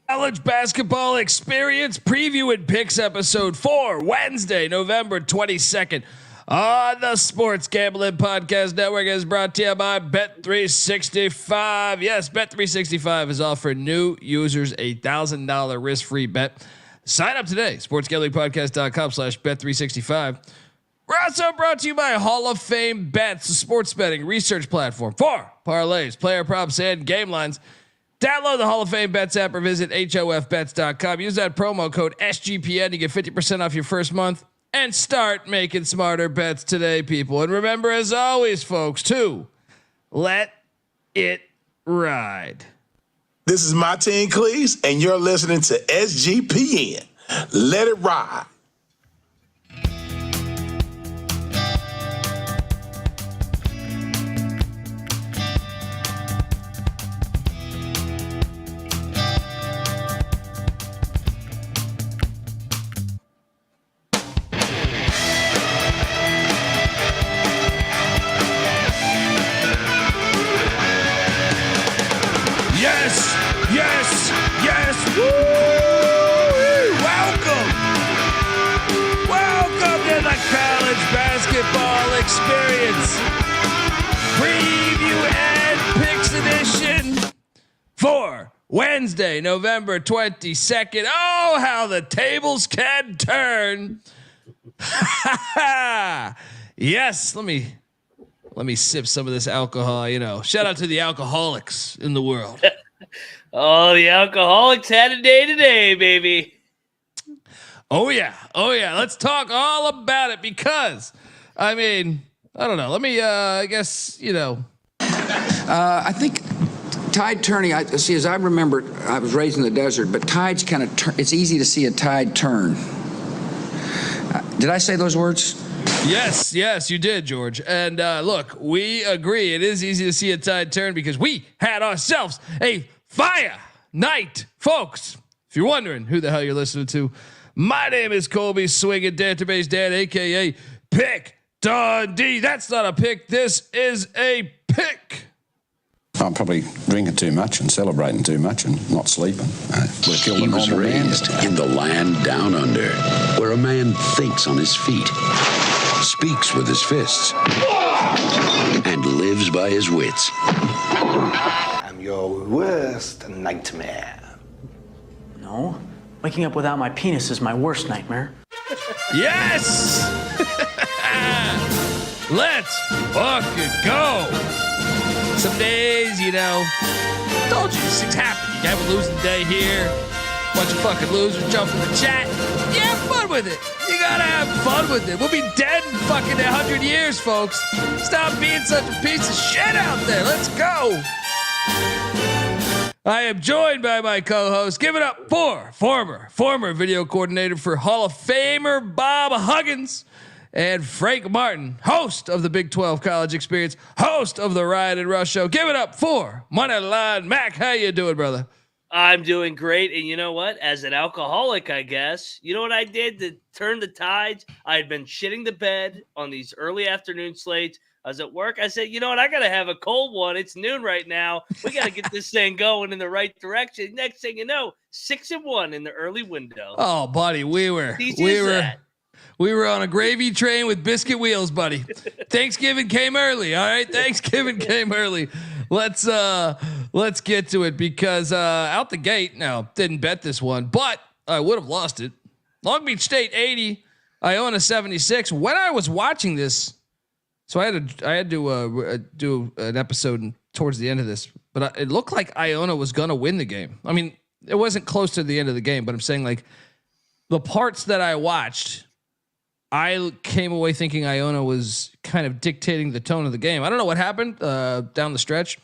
College basketball experience preview and picks episode 4, Wednesday, November 22nd on the Sports Gambling Podcast Network is brought to you by Bet365. Yes, Bet365 is offering new users a $1,000 risk-free bet. Sign up today, sportsgamblingpodcast.com/bet365. We're also brought to you by Hall of Fame Bets, a sports betting research platform for parlays, player props, and game lines. Download the Hall of Fame Bets app or visit hofbets.com. Use that promo code SGPN to get 50% off your first month and start making smarter bets today, people. And remember, as always, folks, to let it ride. This is Martin Cleese, and you're listening to SGPN. Let it ride. Basketball experience preview and picks edition for Wednesday, November 22nd. Oh, how the tables can turn. Yes, let me sip some of this alcohol. You know, shout out to the alcoholics in the world. Oh, the alcoholics had a day today, baby. Oh yeah. Let's talk all about it because, I mean, I don't know. Let me, I guess, you know. I think tide turning, as I remember, I was raised in the desert, but tides kind of it's easy to see a tide turn. Did I say those words? Yes, you did, George. And look, we agree. It is easy to see a tide turn because we had ourselves a fire night, folks. If you're wondering who the hell you're listening to, my name is Colby Swinging Database Dan, aka Pick Dundee. That's not a pick. This is a pick. I'm probably drinking too much and celebrating too much and not sleeping. He was raised in the land down under, where a man thinks on his feet, speaks with his fists, and lives by his wits. I'm your worst nightmare. No. Waking up without my penis is my worst nightmare. Yes! Let's fucking go. Some days, you know, told you these things happen. You have a losing day here. Bunch of fucking losers jump in the chat. You have fun with it. You gotta have fun with it. We'll be dead in fucking 100 years, folks. Stop being such a piece of shit out there. Let's go. I am joined by my co-host. Give it up for former video coordinator for Hall of Famer Bob Huggins and Frank Martin, host of the Big 12 College Experience, host of the Ryan and Rush Show. Give it up for Moneyline Mac. How you doing, brother? I'm doing great. And you know what? As an alcoholic, I guess, you know what I did to turn the tides? I had been shitting the bed on these early afternoon slates. I was at work. I said, you know what? I got to have a cold one. It's noon right now. We got to get this thing going in the right direction. Next thing you know, 6-1 in the early window. Oh, buddy, we were on a gravy train with biscuit wheels, buddy. Thanksgiving came early. All right. Thanksgiving came early. Let's get to it because out the gate, now didn't bet this one, but I would have lost it. Long Beach State 80, Iona 76. When I was watching this, so I had to do an episode towards the end of this, but it looked like Iona was going to win the game. I mean, it wasn't close to the end of the game, but I'm saying like the parts that I watched, I came away thinking Iona was kind of dictating the tone of the game. I don't know what happened down the stretch,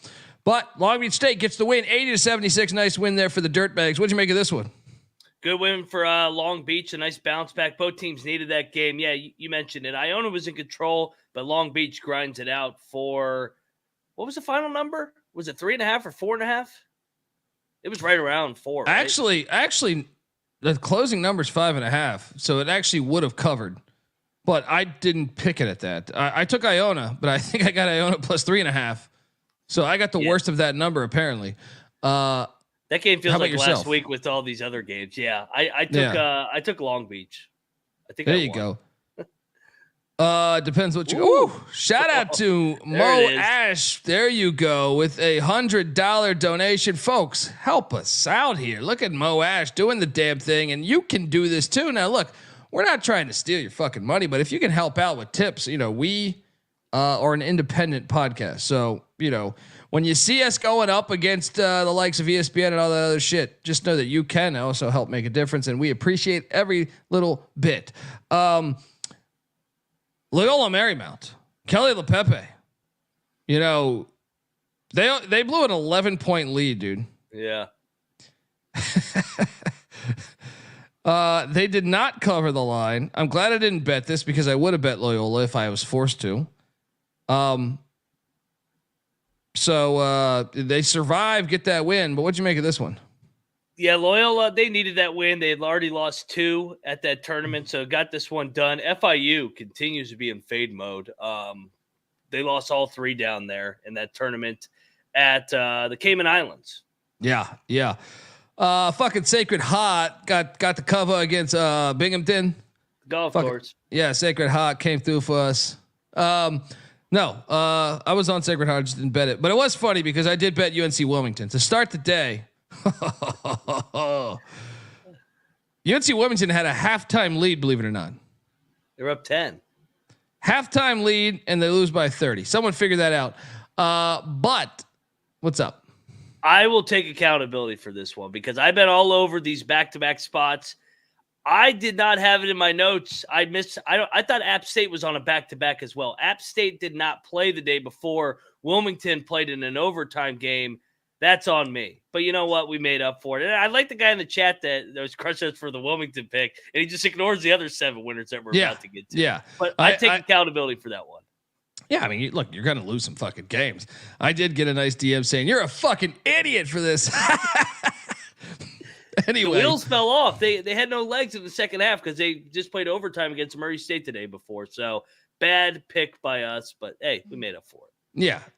but Long Beach State gets the win, 80-76. Nice win there for the Dirtbags. What'd you make of this one? Good win for Long Beach. A nice bounce back. Both teams needed that game. Yeah, you mentioned it. Iona was in control, but Long Beach grinds it out for, what was the final number? Was it 3.5 or 4.5? It was right around 4. Right? Actually, the closing number is 5.5, so it actually would have covered. But I didn't pick it at that. I took Iona, but I think I got Iona plus 3.5. So I got the worst of that number apparently. That game feels How like about yourself? last week with all these other games. Yeah, I took Long Beach. I think There I you won. go. Depends what you. Ooh, shout out to Mo it is. Ash. There you go with a $100 donation, folks. Help us out here. Look at Mo Ash doing the damn thing, and you can do this too. Now, look, we're not trying to steal your fucking money, but if you can help out with tips, we are an independent podcast, so when you see us going up against the likes of ESPN and all that other shit, just know that you can also help make a difference, and we appreciate every little bit. Loyola Marymount, Kelly LePepe, they blew an 11-point lead, dude. Yeah. They did not cover the line. I'm glad I didn't bet this because I would have bet Loyola if I was forced to. So they survive, get that win. But what'd you make of this one? Yeah, Loyola, they needed that win. They had already lost 2 at that tournament, so got this one done. FIU continues to be in fade mode. They lost all 3 down there in that tournament at the Cayman Islands. Yeah. Fucking Sacred Heart got the cover against Binghamton. Golf course. Yeah, Sacred Heart came through for us. No, I was on Sacred Heart, just didn't bet it. But it was funny because I did bet UNC Wilmington to start the day. UNC Wilmington had a halftime lead, believe it or not. They're up 10. Halftime lead, and they lose by 30. Someone figure that out. But what's up? I will take accountability for this one because I've been all over these back-to-back spots. I did not have it in my notes. I thought App State was on a back-to-back as well. App State did not play the day before. Wilmington played in an overtime game. That's on me. But you know what? We made up for it. And I like the guy in the chat that was crushing us for the Wilmington pick, and he just ignores the other 7 winners that we're about to get to. Yeah. But I take accountability for that one. Yeah, I mean, look, you're going to lose some fucking games. I did get a nice DM saying, you're a fucking idiot for this. Anyway. The wheels fell off. They had no legs in the second half because they just played overtime against Murray State the day before. So bad pick by us, but hey, we made up for it.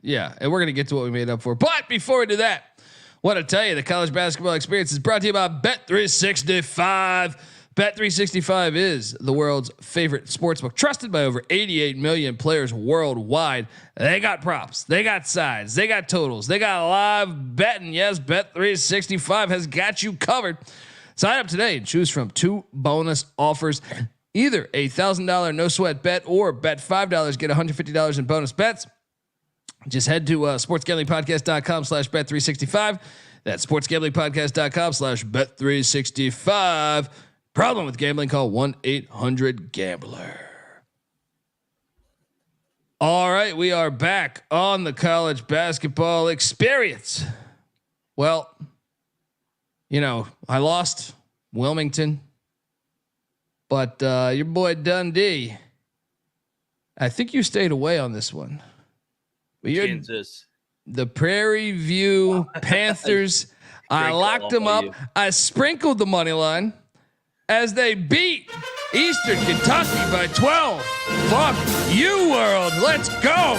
Yeah. And we're going to get to what we made up for. But before we do that, what I tell you, the college basketball experience is brought to you by Bet365. Bet365 is the world's favorite sportsbook, trusted by over 88 million players worldwide. They got props, they got sides, they got totals, they got live betting. Yes, Bet365 has got you covered. Sign up today and choose from 2 bonus offers. Either a $1,000 no sweat bet or bet $5, get $150 in bonus bets. Just head to sportsgamblingpodcast.com/bet365. That's sportsgamblingpodcast.com/bet365. Problem with gambling, call 1-800-GAMBLER. All right, we are back on the college basketball experience. Well, I lost Wilmington, but your boy Dundee, I think you stayed away on this one. But Kansas. The Prairie View Panthers, I locked them up. I sprinkled the money line as they beat Eastern Kentucky by 12. Fuck you, world. Let's go.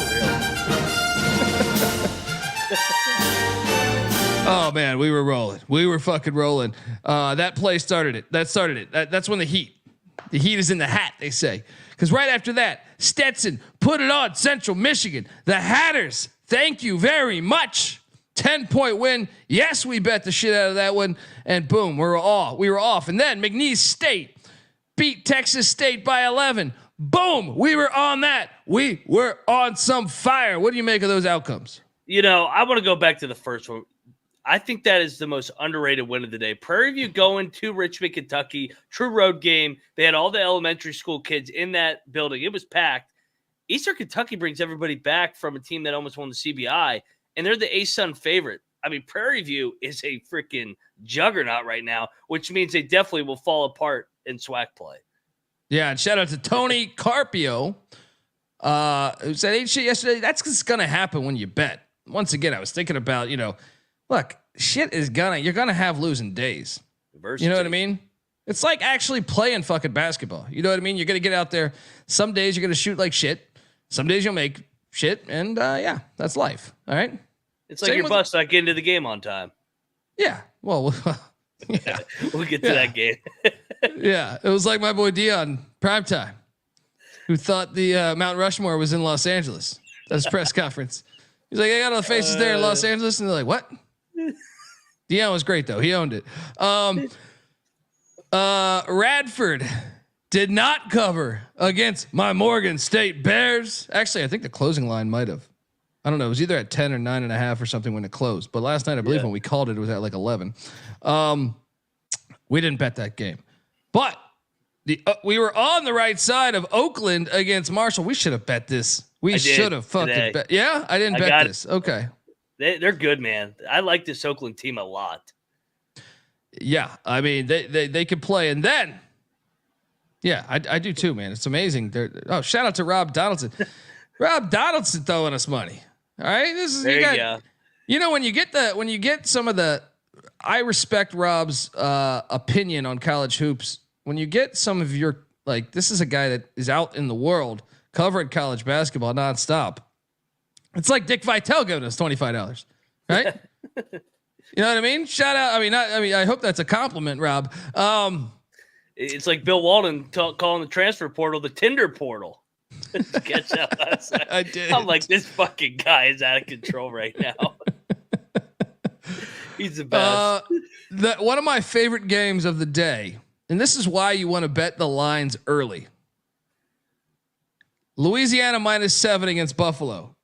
Oh, man, we were rolling. We were fucking rolling. That play started it. That started it. That's when the heat is in the hat, they say. Because right after that, Stetson put it on Central Michigan. The Hatters, thank you very much. 10-point win. Yes, we bet the shit out of that one. And boom, we were off. And then McNeese State beat Texas State by 11. Boom, we were on that. We were on some fire. What do you make of those outcomes? I want to go back to the first one. I think that is the most underrated win of the day. Prairie View going to Richmond, Kentucky, true road game. They had all the elementary school kids in that building. It was packed. Eastern Kentucky brings everybody back from a team that almost won the CBI, and they're the ASUN favorite. I mean, Prairie View is a freaking juggernaut right now, which means they definitely will fall apart in SWAC play. Yeah, and shout out to Tony Carpio, who said, "Ain't shit yesterday." That's just gonna happen when you bet. Once again, I was thinking about, look, shit is you're gonna have losing days. Diversity. You know what I mean? It's like actually playing fucking basketball. You know what I mean? You're gonna get out there. Some days you're gonna shoot like shit. Some days you'll make shit, and yeah, that's life. All right. It's like your bus not getting to the game on time. Yeah, Well, yeah, we'll get to that game. Yeah, it was like my boy Dion primetime, who thought the Mount Rushmore was in Los Angeles. That's press conference. He's like, I got all the faces there in Los Angeles, and they're like, what? Dion was great though. He owned it. Radford did not cover against my Morgan State Bears. Actually, I think the closing line might have. I don't know. It was either at 10 or 9.5 or something when it closed. But last night, I believe when we called it, it was at like 11. We didn't bet that game, but we were on the right side of Oakland against Marshall. We should have bet this. We should have fucking bet. Yeah, I didn't bet this. Okay. They're good, man. I like this Oakland team a lot. Yeah, I mean they could play, and then yeah, I do too, man. It's amazing. Shout out to Rob Donaldson. Rob Donaldson throwing us money. All right, this is you know when you get some of the, I respect Rob's opinion on college hoops. When you get some of your, like, this is a guy that is out in the world covering college basketball nonstop. It's like Dick Vitale giving us $25, right? You know what I mean? Shout out. I hope that's a compliment, Rob. It's like Bill Walton calling the transfer portal the Tinder portal. Catch up. I did. I'm like, this fucking guy is out of control right now. He's the best. One of my favorite games of the day, and this is why you want to bet the lines early. Louisiana -7 against Buffalo.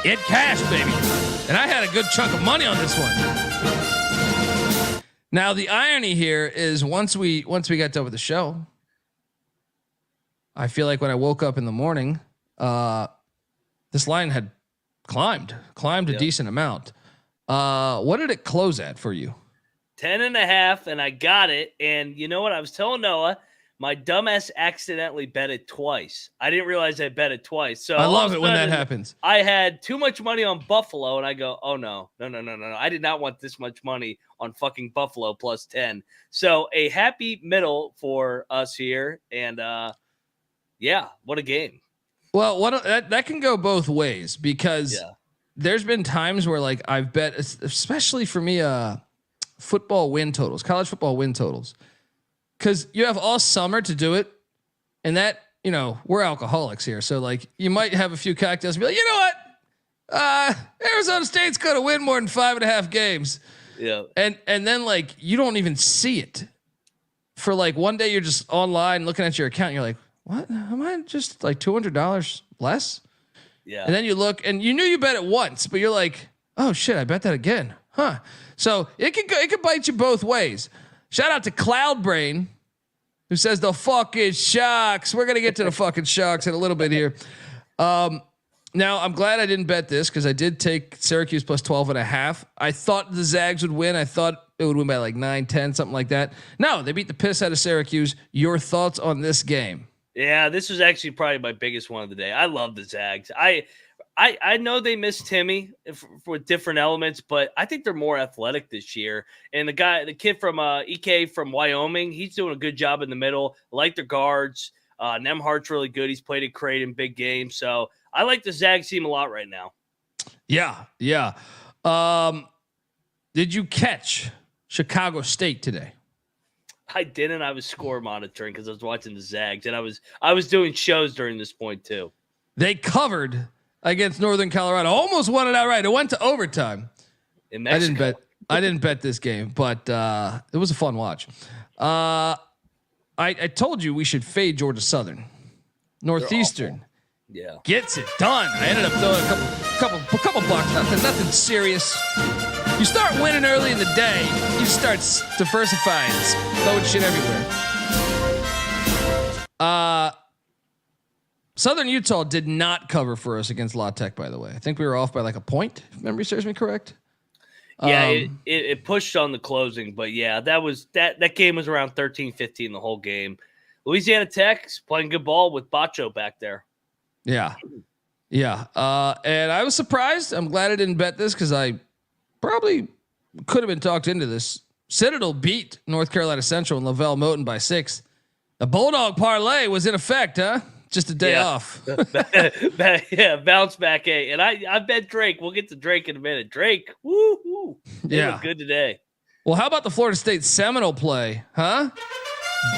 It cashed, baby. And I had a good chunk of money on this one. Now the irony here is once we got done with the show, I feel like when I woke up in the morning, this line had climbed a decent amount. What did it close at for you? 10.5, and I got it. And you know what? I was telling Noah, my dumbass accidentally bet it twice. I didn't realize I bet it twice. So I love it when that happens. I had too much money on Buffalo, and I go, oh no. I did not want this much money on fucking Buffalo +10. So a happy middle for us here. And yeah, what a game. Well, that can go both ways because there's been times where like I've bet, especially for me, football win totals, college football win totals. Cause you have all summer to do it. And that, we're alcoholics here. So like you might have a few cocktails and be like, you know what? Arizona State's going to win more than 5.5 games. Yeah. And then like, you don't even see it for like one day you're just online looking at your account. And you're like, what? Am I just like $200 less? Yeah. And then you look and you knew you bet it once, but you're like, oh shit, I bet that again. Huh? So it could bite you both ways. Shout out to Cloudbrain, who says the fucking Shocks. We're going to get to the fucking Shocks in a little bit here. Now I'm glad I didn't bet this because I did take Syracuse +12.5. I thought the Zags would win. I thought it would win by like 9-10, something like that. No, they beat the piss out of Syracuse. Your thoughts on this game? Yeah, this was actually probably my biggest one of the day. I love the Zags. I know they missed Timmy for different elements, but I think they're more athletic this year. And the kid from EK from Wyoming, he's doing a good job in the middle. I like their guards. Nemhart's really good. He's played a crate in big games. So I like the Zags team a lot right now. Yeah. Did you catch Chicago State today? I didn't. I was score monitoring because I was watching the Zags, and I was doing shows during this point too. They covered against Northern Colorado, almost won it outright. It went to overtime. In Mexico. I didn't bet this game, but it was a fun watch. I told you we should fade Georgia Southern. Northeastern, gets it done. I ended up throwing a couple bucks. Nothing serious. You start winning early in the day, you start diversifying, throwing shit everywhere. Southern Utah did not cover for us against La Tech, by the way. I think we were off by like a point, if memory serves me correct. Yeah, it pushed on the closing, but yeah, that game was around 13-15 the whole game. Louisiana Tech's playing good ball with Bacho back there. Yeah. And I was surprised. I'm glad I didn't bet this because I probably could have been talked into this. Citadel beat North Carolina Central and Lavelle Moton by 6. The Bulldog parlay was in effect, huh? just a day off. Bounce back A. And I bet Drake. We'll get to Drake in a minute. Drake, woo. They look good today. Well, how about the Florida State Seminole play, huh?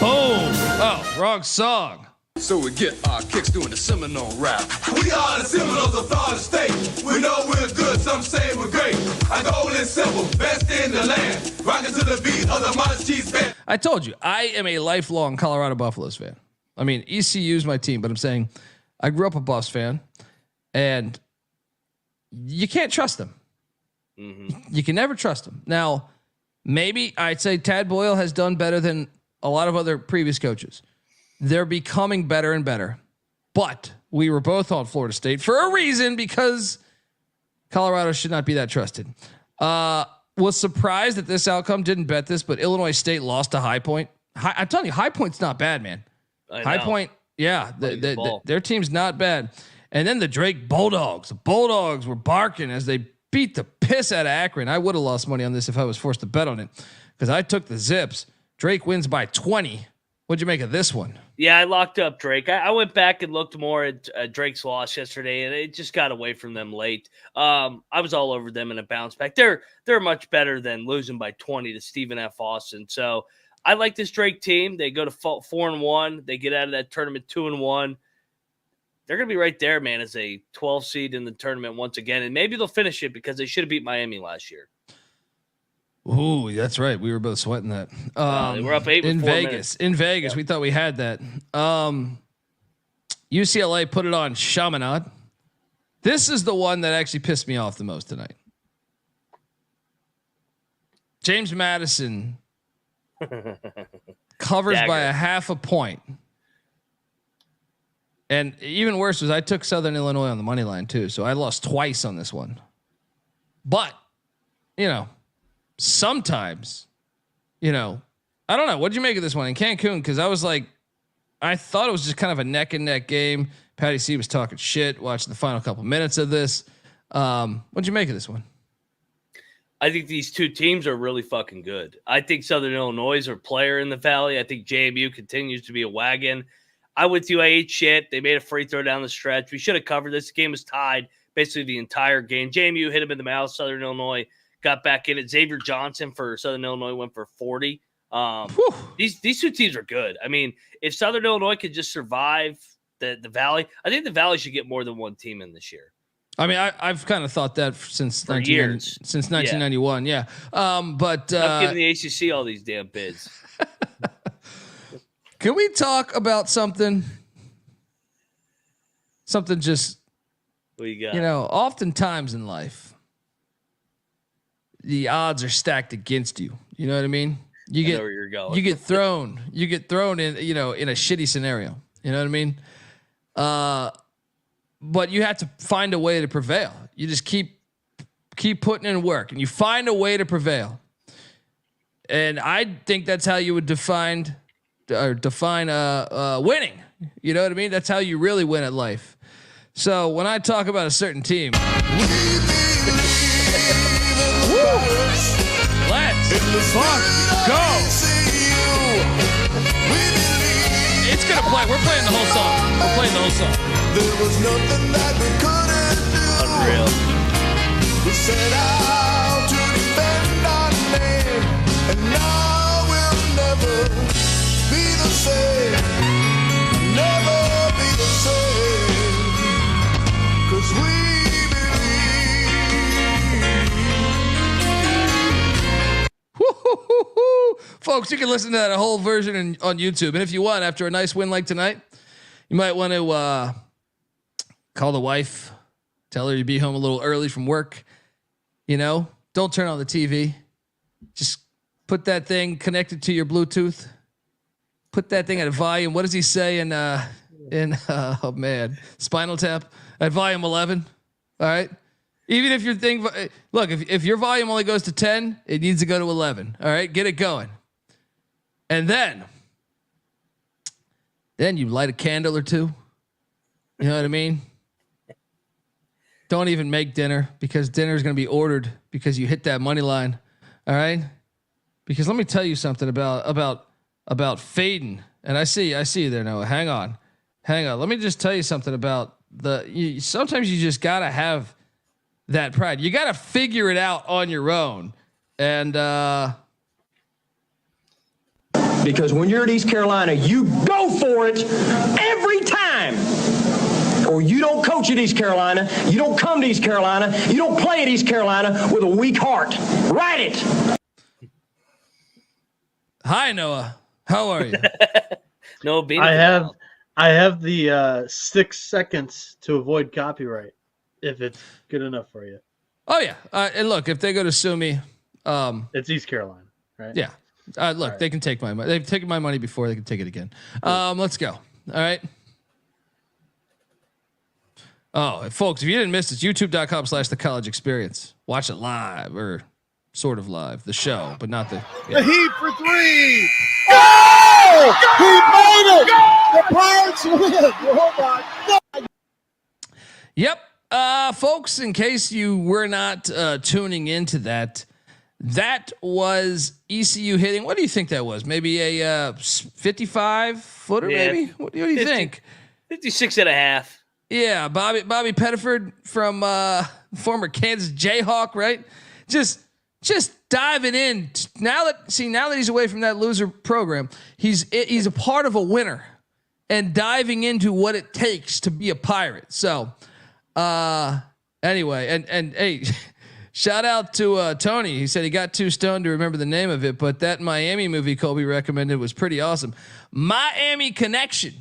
Boom. Oh, wrong song. So we get our kicks doing the Seminole rap. We are the Seminoles of Florida State. We know we're good, some say we're great. Our goal is simple, best in the land. Rocking to the beat of the Modest Cheese Band. I told you, I am a lifelong Colorado Buffaloes fan. I mean, ECU is my team, but I'm saying I grew up a Buffs fan, and you can't trust them. Mm-hmm. You can never trust them. Now, maybe I'd say Tad Boyle has done better than a lot of other previous coaches. They're becoming better and better, but we were both on Florida State for a reason, because Colorado should not be that trusted. Was surprised that this outcome, didn't bet this, but Illinois State lost to High Point. I'm telling you, High Point's not bad, man. High Point, yeah, their team's not bad. And then the Drake Bulldogs. The Bulldogs were barking as they beat the piss out of Akron. I would have lost money on this if I was forced to bet on it, because I took the Zips. Drake wins by 20. What'd you make of this one? Yeah, I locked up Drake. I went back and looked more at Drake's loss yesterday, and it just got away from them late. I was all over them in a bounce back. They're much better than losing by 20 to Stephen F. Austin. So I like this Drake team. They go to 4-1. They get out of that tournament 2-1. They're going to be right there, man, as a 12 seed in the tournament once again. And maybe they'll finish it because they should have beat Miami last year. Ooh, that's right. We were both sweating that. They were up 8 in Vegas. Minutes. In Vegas, we thought we had that. UCLA put it on Chaminade. This is the one that actually pissed me off the most tonight. James Madison covers by a half a point. And even worse was I took Southern Illinois on the money line too, so I lost twice on this one. But, sometimes, I don't know. What'd you make of this one in Cancun? Because I thought it was just kind of a neck and neck game. Patty C was talking shit, watching the final couple minutes of this. What'd you make of this one? I think these two teams are really fucking good. I think Southern Illinois is a player in the Valley. I think JMU continues to be a wagon. I with you. I ate shit. They made a free throw down the stretch. We should have covered this. The game was tied basically the entire game. JMU hit him in the mouth. Southern Illinois got back in it. Xavier Johnson for Southern Illinois went for 40. These two teams are good. I mean, if Southern Illinois could just survive the Valley, I think the Valley should get more than one team in this year. I mean, I've kind of thought that since 1991. Yeah. But I'm giving the ACC all these damn bids. Can we talk about something just, what you got? oftentimes in life, the odds are stacked against you. You know what I mean? I know where you're going. You get thrown in, in a shitty scenario. You know what I mean? But you have to find a way to prevail. You just keep putting in work, and you find a way to prevail. And I think that's how you would define winning. You know what I mean? That's how you really win at life. So when I talk about a certain team, let's fuck go. It's gonna play. We're playing the whole song. There was nothing that we couldn't do. Unreal. We set out to defend our name, and now we'll never be the same. Never be the same. 'Cause we Folks, you can listen to that whole version on YouTube. And if you want, after a nice win like tonight, you might want to call the wife, tell her you'd be home a little early from work. Don't turn on the TV. Just put that thing connected to your Bluetooth. Put that thing at a volume. What does he say in Spinal Tap? At volume 11. All right. Even if your thing, look, if your volume only goes to 10, it needs to go to 11. All right, get it going. And then you light a candle or two. You know what I mean? Don't even make dinner, because dinner is going to be ordered because you hit that money line. All right? Because let me tell you something about fading. And I see you there, Noah. Hang on. hang on. Let me just tell you something about sometimes you just gotta have that pride. You gotta figure it out on your own. And because when you're at East Carolina, you go for it every time. Or you don't coach at East Carolina, you don't come to East Carolina, you don't play at East Carolina with a weak heart. Write it. Hi, Noah. How are you? Noah Bieniek. I have the 6 seconds to avoid copyright if it's good enough for you. Oh yeah. And look, if they go to sue me, it's East Carolina, right? Yeah. Look, right. They can take my money. They've taken my money before. They can take it again. Let's go. All right. Oh, folks, if you didn't miss this, youtube.com/the college experience. Watch it live or sort of live, the show, but not the. Yeah. The Heat for 3. Oh! He made it! The Pirates win. Oh my God. Yep. Folks, in case you were not tuning into that was ECU hitting. What do you think that was? Maybe a 55 footer, maybe? What do you think? 56 and a half. Yeah, Bobby Pettiford from former Kansas Jayhawk, right? Just diving in. Now that he's away from that loser program, he's a part of a winner and diving into what it takes to be a Pirate. So, anyway, and hey, shout out to Tony. He said he got too stoned to remember the name of it, but that Miami movie Colby recommended was pretty awesome. Miami Connection.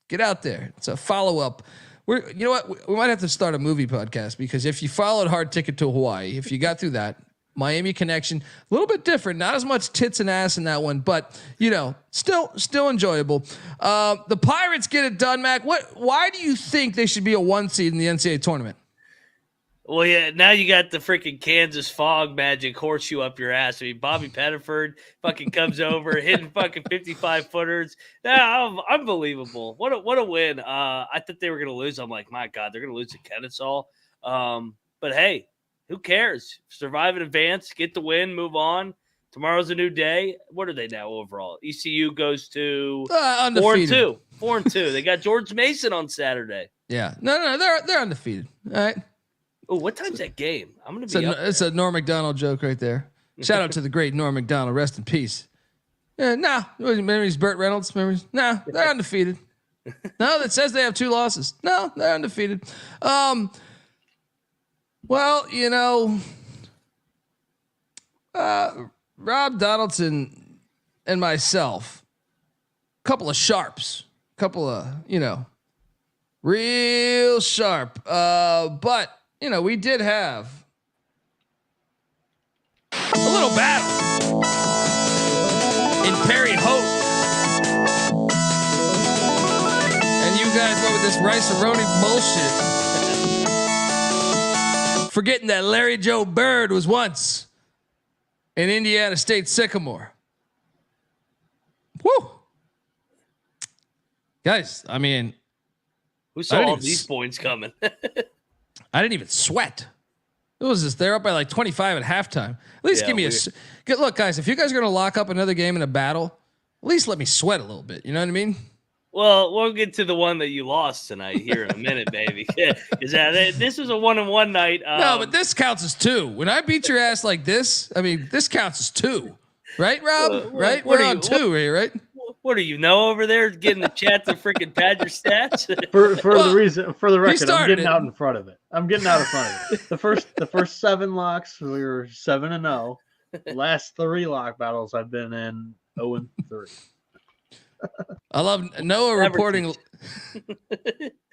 Get out there. It's a follow-up. You know what? We might have to start a movie podcast because if you followed Hard Ticket to Hawaii, if you got through that, Miami Connection, a little bit different, not as much tits and ass in that one, but still enjoyable. The Pirates get it done, Mac. Why do you think they should be a 1 seed in the NCAA tournament? Well, yeah, now you got the freaking Kansas fog magic horseshoe up your ass. I mean, Bobby Pettiford fucking comes over, hitting fucking 55 footers. Now, unbelievable. What a win. I thought they were going to lose. I'm like, my God, they're going to lose to Kennesaw. But hey, who cares? Survive in advance, get the win, move on. Tomorrow's a new day. What are they now overall? ECU goes to 4-2. 4-2. They got George Mason on Saturday. Yeah. No, they're undefeated. All right. Oh, what time's that game? I'm going to be It's a Norm Macdonald joke right there. Shout out to the great Norm Macdonald. Rest in peace. Yeah, remember he's Burt Reynolds? Remember? No, they're undefeated. No, that says they have 2 losses. No, they're undefeated. Well, Rob Donaldson and myself, couple of sharps, real sharp. But we did have a little battle in Perry Hope. And you guys went with this rice-a-roni bullshit. Forgetting that Larry Joe Bird was once in Indiana State Sycamore. Woo! Guys, I mean, who saw all these points coming? I didn't even sweat. It was just they're up by like 25 at halftime. At least give me a good look, guys. If you guys are going to lock up another game in a battle, at least let me sweat a little bit. You know what I mean? Well, we'll get to the one that you lost tonight here in a minute, baby. Is this was a 1-1 night? No, but this counts as 2. When I beat your ass like this, I mean, this counts as 2, right, Rob? Right? We're on 2 here, right? What do you know over there? Getting the chat to freaking pad your stats for the record, I'm getting out in front of it. The first 7 locks, we were 7-0. The last 3 lock battles I've been in 0-3. I love Noah reporting.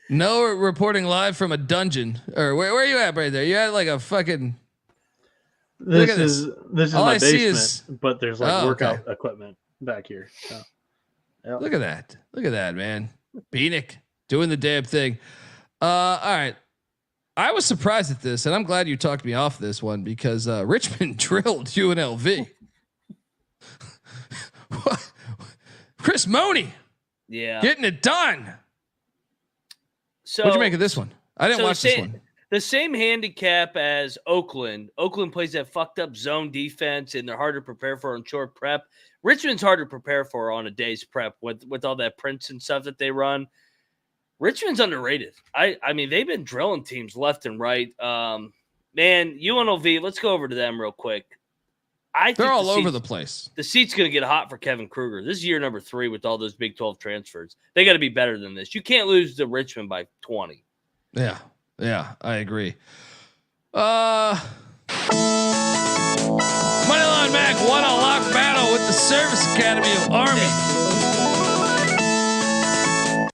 Noah reporting live from a dungeon. Or where are you at right there? You at like a fucking. This is my basement, but there's like workout equipment back here. So. Yep. Look at that, man. Bieniek doing the damn thing. All right. I was surprised at this, and I'm glad you talked me off this one because Richmond drilled UNLV. Chris Money, getting it done. So, what'd you make of this one? I didn't watch this one. The same handicap as Oakland. Oakland plays that fucked up zone defense, and they're hard to prepare for on short prep. Richmond's hard to prepare for on a day's prep with all that Princeton stuff that they run. Richmond's underrated. I mean, they've been drilling teams left and right. Man, UNLV, let's go over to them real quick. They're all over the place. The seat's going to get hot for Kevin Kruger. This is year number 3 with all those Big 12 transfers. They got to be better than this. You can't lose to Richmond by 20. Yeah, I agree. Moneyline Mac won a lock battle with the Service Academy of Army.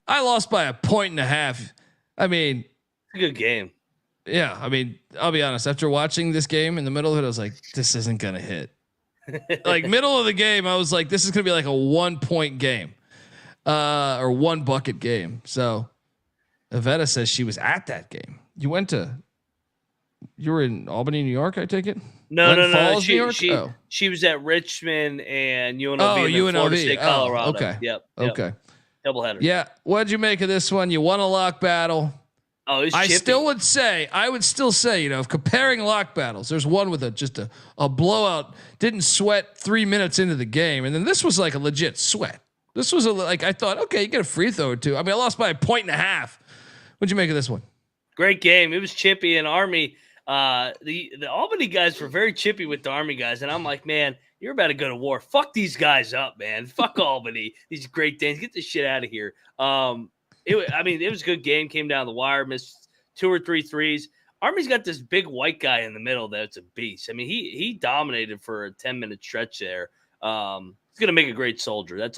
I lost by 1.5. I mean, it's a good game. Yeah, I mean, I'll be honest. After watching this game in the middle of it, I was like, "This isn't gonna hit." Like middle of the game, I was like, "This is gonna be like a 1 point game, or 1 bucket game." So, Iveta says she was at that game. You were in Albany, New York. I take it. No. Falls, New York? She was at Richmond and UNLV. Oh, and UNLV. Florida State, Colorado. Okay. Yep. Okay. Doubleheader. Yeah. What'd you make of this one? You won a lock battle. Oh, I would still say, if comparing lock battles, there's one with just a blowout, didn't sweat 3 minutes into the game. And then this was like a legit sweat. This was I thought, okay, you get a free throw or two. I mean, I lost by 1.5. What'd you make of this one? Great game. It was chippy and Army. The Albany guys were very chippy with the Army guys. And I'm like, man, you're about to go to war. Fuck these guys up, man. Fuck Albany. These Great Danes. Get this shit out of here. It was a good game. Came down the wire, missed 2 or 3 threes. Army's got this big white guy in the middle that's a beast. I mean, he dominated for a 10-minute stretch there. He's gonna make a great soldier. That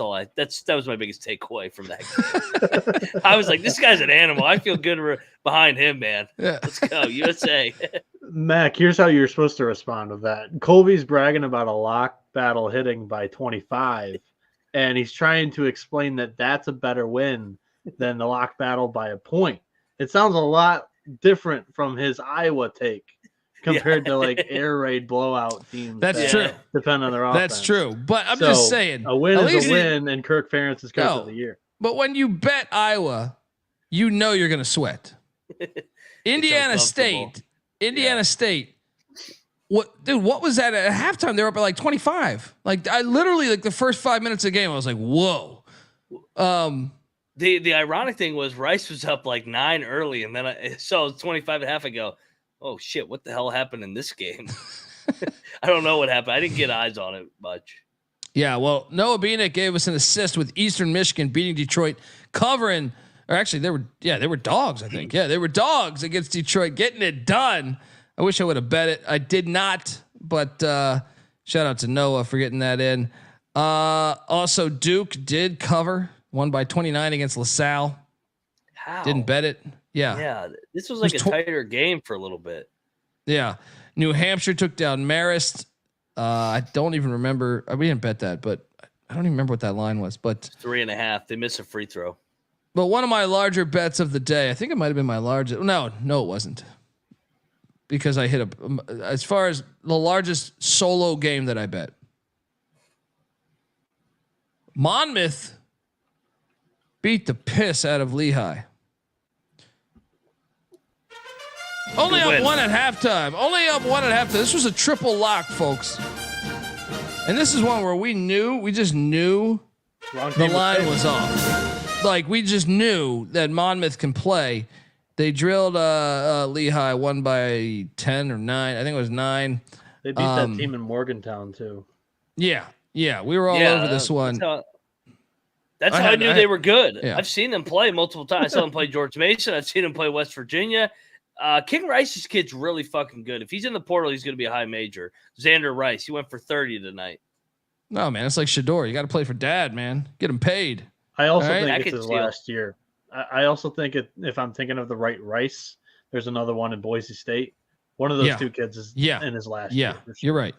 was my biggest takeaway from that. I was like, this guy's an animal. I feel good behind him, man. Yeah. Let's go, USA. Mac, here's how you're supposed to respond to that. Colby's bragging about a lock battle hitting by 25, and he's trying to explain that that's a better win than the lock battle by a point. It sounds a lot different from his Iowa take compared to like air raid blowout teams. That's true. Depend on their offense. That's true. But I'm just saying, a win is a win, and Kirk Ferentz is coach of the year. But when you bet Iowa, you're going to sweat. Indiana State. What was that at halftime? They were up at like 25. Like I literally the first 5 minutes of the game, I was like, whoa. The ironic thing was Rice was up like 9 early, and then I saw 25 and a half. I go, oh shit, what the hell happened in this game? I don't know what happened. I didn't get eyes on it much. Yeah, well, Noah Bieniek gave us an assist with Eastern Michigan beating Detroit, covering, or actually they were dogs, I think. Yeah, they were dogs against Detroit, getting it done. I wish I would have bet it. I did not, but shout out to Noah for getting that in. Also, Duke did cover, won by 29 against LaSalle. How? Didn't bet it. Yeah. Yeah. This was like a tighter game for a little bit. Yeah. New Hampshire took down Marist. I don't even remember. We didn't bet that, but I don't even remember what that line was. But 3.5. They missed a free throw. But one of my larger bets of the day, I think it might have been my largest. No, it wasn't. Because I hit as far as the largest solo game that I bet. Monmouth beat the piss out of Lehigh. Only up 1 at halftime. This was a triple lock, folks. And this is one where we just knew the line was off. Like we just knew that Monmouth can play. They drilled Lehigh, won by 10 or 9. I think it was 9. They beat that team in Morgantown too. Yeah. We were all over this one. That's how I knew they were good. Yeah. I've seen them play multiple times. I saw them play George Mason. I've seen them play West Virginia. King Rice's kid's really fucking good. If he's in the portal, he's going to be a high major. Xander Rice, he went for 30 tonight. No, man, it's like Shador. You got to play for dad, man. Get him paid. I also think it's his last year. I also think if I'm thinking of the right Rice, there's another one in Boise State. One of those two kids is in his last year. Yeah, you're right.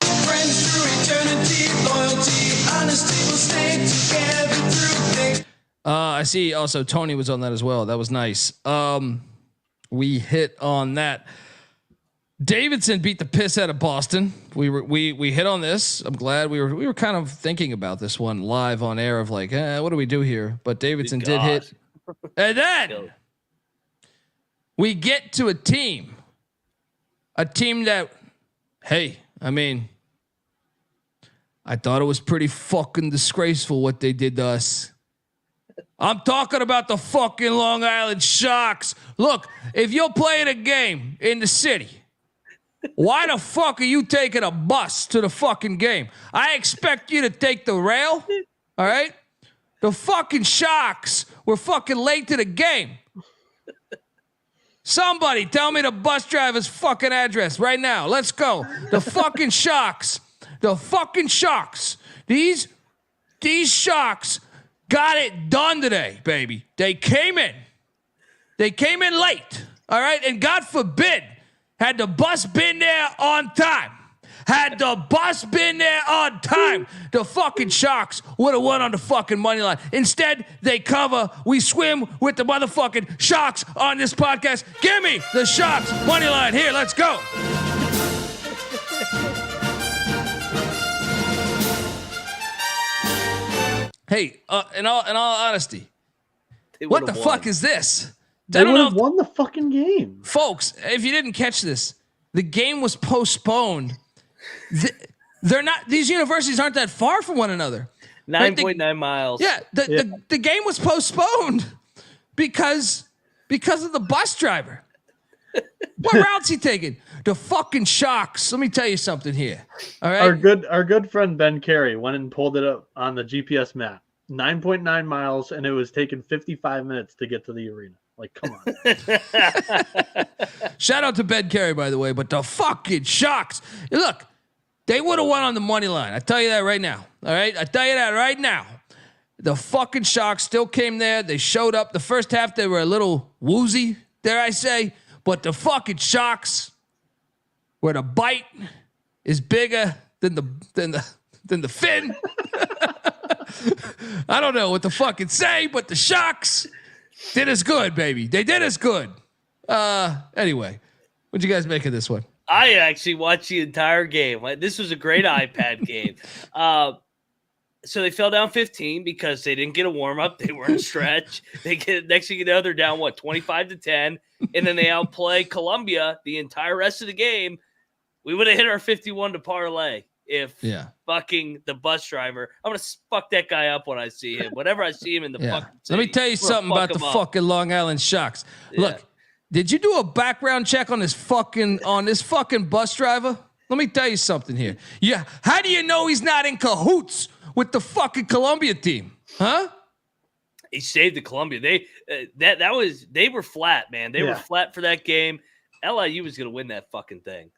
Friends through eternity, loyalty, honesty will stay together through. I see also Tony was on that as well. That was nice. We hit on that. Davidson beat the piss out of Boston. We hit on this. I'm glad we were kind of thinking about this one live on air of like, what do we do here? But Davidson did hit. And then we get to a team that, hey, I mean, I thought it was pretty fucking disgraceful what they did to us. I'm talking about the fucking Long Island Shocks. Look, if you're playing a game in the city, why the fuck are you taking a bus to the fucking game? I expect you to take the rail, all right? The fucking Shocks were fucking late to the game. Somebody tell me the bus driver's fucking address right now. Let's go. The fucking Shocks. The fucking Shocks. These Shocks got it done today, baby. They came in. They came in late, all right? And God forbid, had the bus been there on time, the fucking Shocks would have won on the fucking money line. Instead, they cover. We swim with the motherfucking Shocks on this podcast. Give me the Shocks money line. Here, let's go. Hey, in all honesty, what the fuck is this? They would have won the fucking game. Folks, if you didn't catch this, the game was postponed. They're not; these universities aren't that far from one another. 9.9 miles. Yeah, the game was postponed because of the bus driver. What route's he taking? The fucking Shocks. Let me tell you something here. All right, our good friend Ben Carey went and pulled it up on the GPS map. 9.9 miles, and it was taking 55 minutes to get to the arena. Like, come on. Shout out to Ben Carey, by the way, but the fucking Shocks. Look, they would have won on the money line. I tell you that right now. All right? I tell you that right now. The fucking Shocks still came there. They showed up. The first half, they were a little woozy, dare I say. But the fucking Shocks, where the bite is bigger than the fin. I don't know what to fucking say, but the Shocks did us good, baby. They did us good. Anyway, what'd you guys make of this one? I actually watched the entire game. This was a great iPad game. So they fell down 15 because they didn't get a warm-up. They weren't stretch. Next thing you know, they're down, 25-10. And then they outplay Columbia the entire rest of the game. We would have hit our 51 to parlay if fucking the bus driver. I'm going to fuck that guy up when I see him. Whenever I see him in the fucking city, let me tell you something about the fucking Long Island Shocks. Look, did you do a background check on this fucking bus driver? Let me tell you something here. Yeah, how do you know he's not in cahoots with the fucking Columbia team? Huh? He saved the Columbia. They were flat, man. They were flat for that game. LIU was going to win that fucking thing.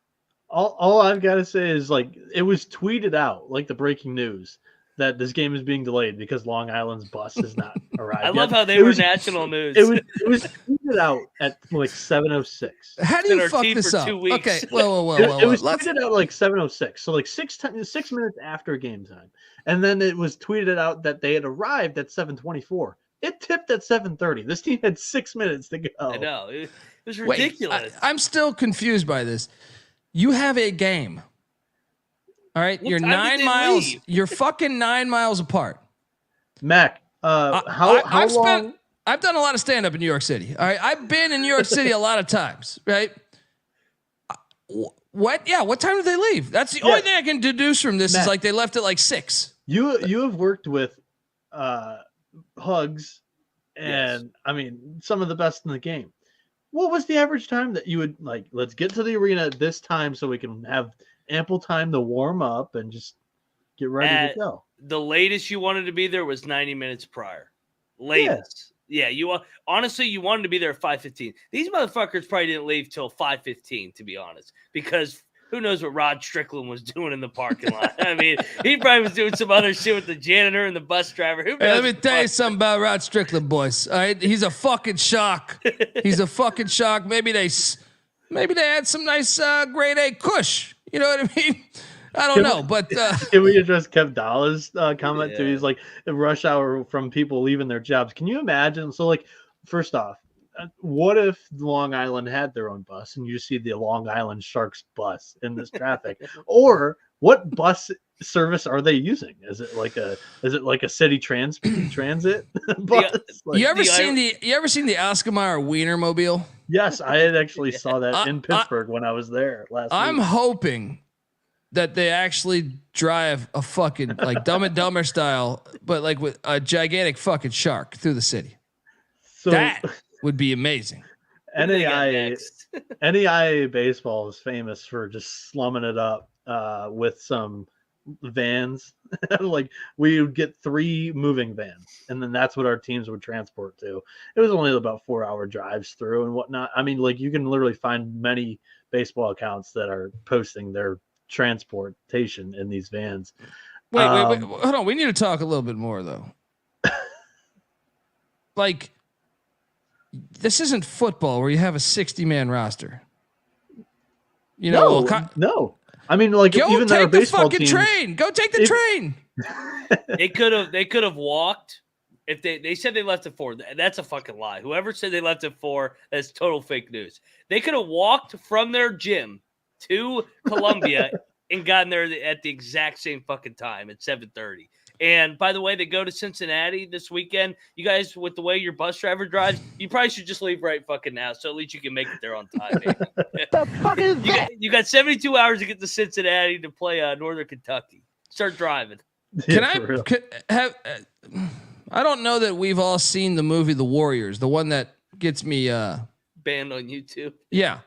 All I've got to say is, like, it was tweeted out, like the breaking news, that this game is being delayed because Long Island's bus has not arrived. I love how they were national news. It was tweeted out at like 7:06. How do you fuck this up? Okay, whoa. It was tweeted out like 7:06, so like 6 minutes after game time, and then it was tweeted out that they had arrived at 7:24. It tipped at 7:30. This team had 6 minutes to go. I know, it was ridiculous. I'm still confused by this. You have a game. All right, you're 9 miles. Leave? You're fucking 9 miles apart. Mac, how long? I've done a lot of stand up in New York City. All right, I've been in New York City a lot of times. Right? What? Yeah. What time did they leave? That's the only thing I can deduce from this. Mac, is like they left at like 6. You have worked with Hugs, and I mean some of the best in the game. What was the average time that you would like? Let's get to the arena at this time so we can have ample time to warm up and just get ready to go. The latest you wanted to be there was 90 minutes prior. Latest. Yeah, you honestly you wanted to be there at 5:15. These motherfuckers probably didn't leave till 5:15, to be honest, because who knows what Rod Strickland was doing in the parking lot. I mean, he probably was doing some other shit with the janitor and the bus driver. Who knows? Hey, let me tell you something about Rod Strickland, boys. All right, he's a fucking shock. He's a fucking shock. Maybe they had some nice grade A kush. You know what I mean? I don't know, but can we address Kev Dalla's comment too? He's like, rush hour from people leaving their jobs. Can you imagine? So, like, first off, what if Long Island had their own bus and you see the Long Island Sharks bus in this traffic? Or what bus service are they using? Is it like a city transit bus? You ever seen the Oscar Mayer Wienermobile? Yes, I had actually saw that in Pittsburgh when I was there last week. I'm hoping that they actually drive a fucking like Dumb and Dumber style, but like with a gigantic fucking shark through the city. So that would be amazing. NAIA baseball is famous for just slumming it up with some vans. Like we would get 3 moving vans, and then that's what our teams would transport to. It was only about 4-hour drives through and whatnot. I mean, like you can literally find many baseball accounts that are posting their transportation in these vans. Wait, hold on. We need to talk a little bit more though. Like, this isn't football where you have a 60-man roster. You know, no. I mean, like go even take the fucking teams, train. Go take the train. They could have walked. If they said they left at 4, that's a fucking lie. Whoever said they left at 4, that's total fake news. They could have walked from their gym to Columbia and gotten there at the exact same fucking time at 7:30. And by the way, they go to Cincinnati this weekend. You guys, with the way your bus driver drives, you probably should just leave right fucking now, so at lealeast you can make it there on time. The fuck is that? You got 72 hours to get to Cincinnati to play Northern Kentucky. Start driving. I don't know that we've all seen the movie The Warriors, the one that gets me banned on YouTube. Yeah.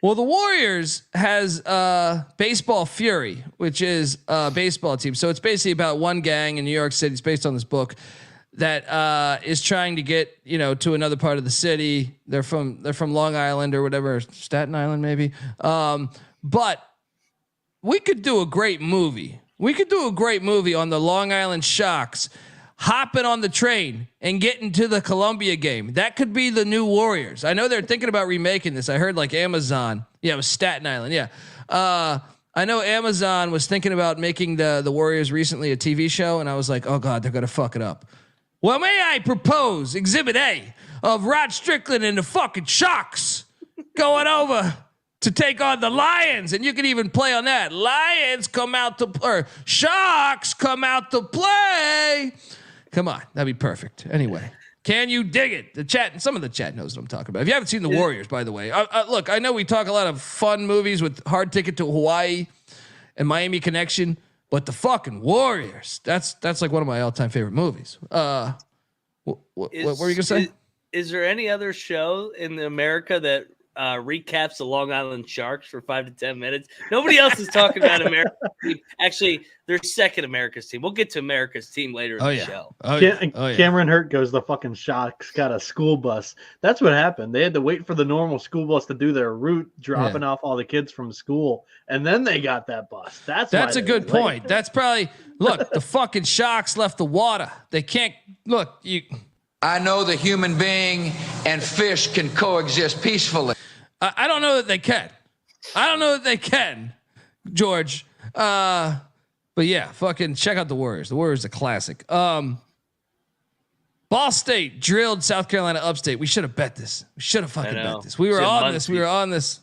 Well, the Warriors has Baseball Fury, which is a baseball team. So it's basically about one gang in New York City. It's based on this book that is trying to get, to another part of the city. They're from Long Island or whatever, Staten Island maybe. But we could do a great movie. We could do a great movie on the Long Island Shocks hopping on the train and getting to the Columbia game. That could be the new Warriors. I know they're thinking about remaking this. I heard like Amazon. Yeah, it was Staten Island. Yeah. I know Amazon was thinking about making the Warriors recently a TV show, and I was like, oh God, they're going to fuck it up. Well, may I propose Exhibit A of Rod Strickland and the fucking Shocks going over to take on the Lions, and you can even play on that. Lions come out to or Shocks come out to play. Come on, that'd be perfect. Anyway, can you dig it? The chat, some of the chat knows what I'm talking about. If you haven't seen The Warriors, by the way, look, I know we talk a lot of fun movies with Hard Ticket to Hawaii and Miami Connection, but the fucking Warriors, that's like one of my all-time favorite movies. What were you gonna say? Is there any other show in America that recaps the Long Island Sharks for 5 to 10 minutes? Nobody else is talking about America's team. Actually, their second America's team. We'll get to America's team later in the show. Cameron Hurt goes, the fucking Shocks got a school bus. That's what happened. They had to wait for the normal school bus to do their route, dropping off all the kids from school, and then they got that bus. That's a good point. That's probably the fucking Shocks left the water. They can't I know the human being and fish can coexist peacefully. I don't know that they can. George. But yeah, fucking check out the Warriors. The Warriors are a classic. Ball State drilled South Carolina upstate. We should have bet this. We should have fucking bet this. We were on this.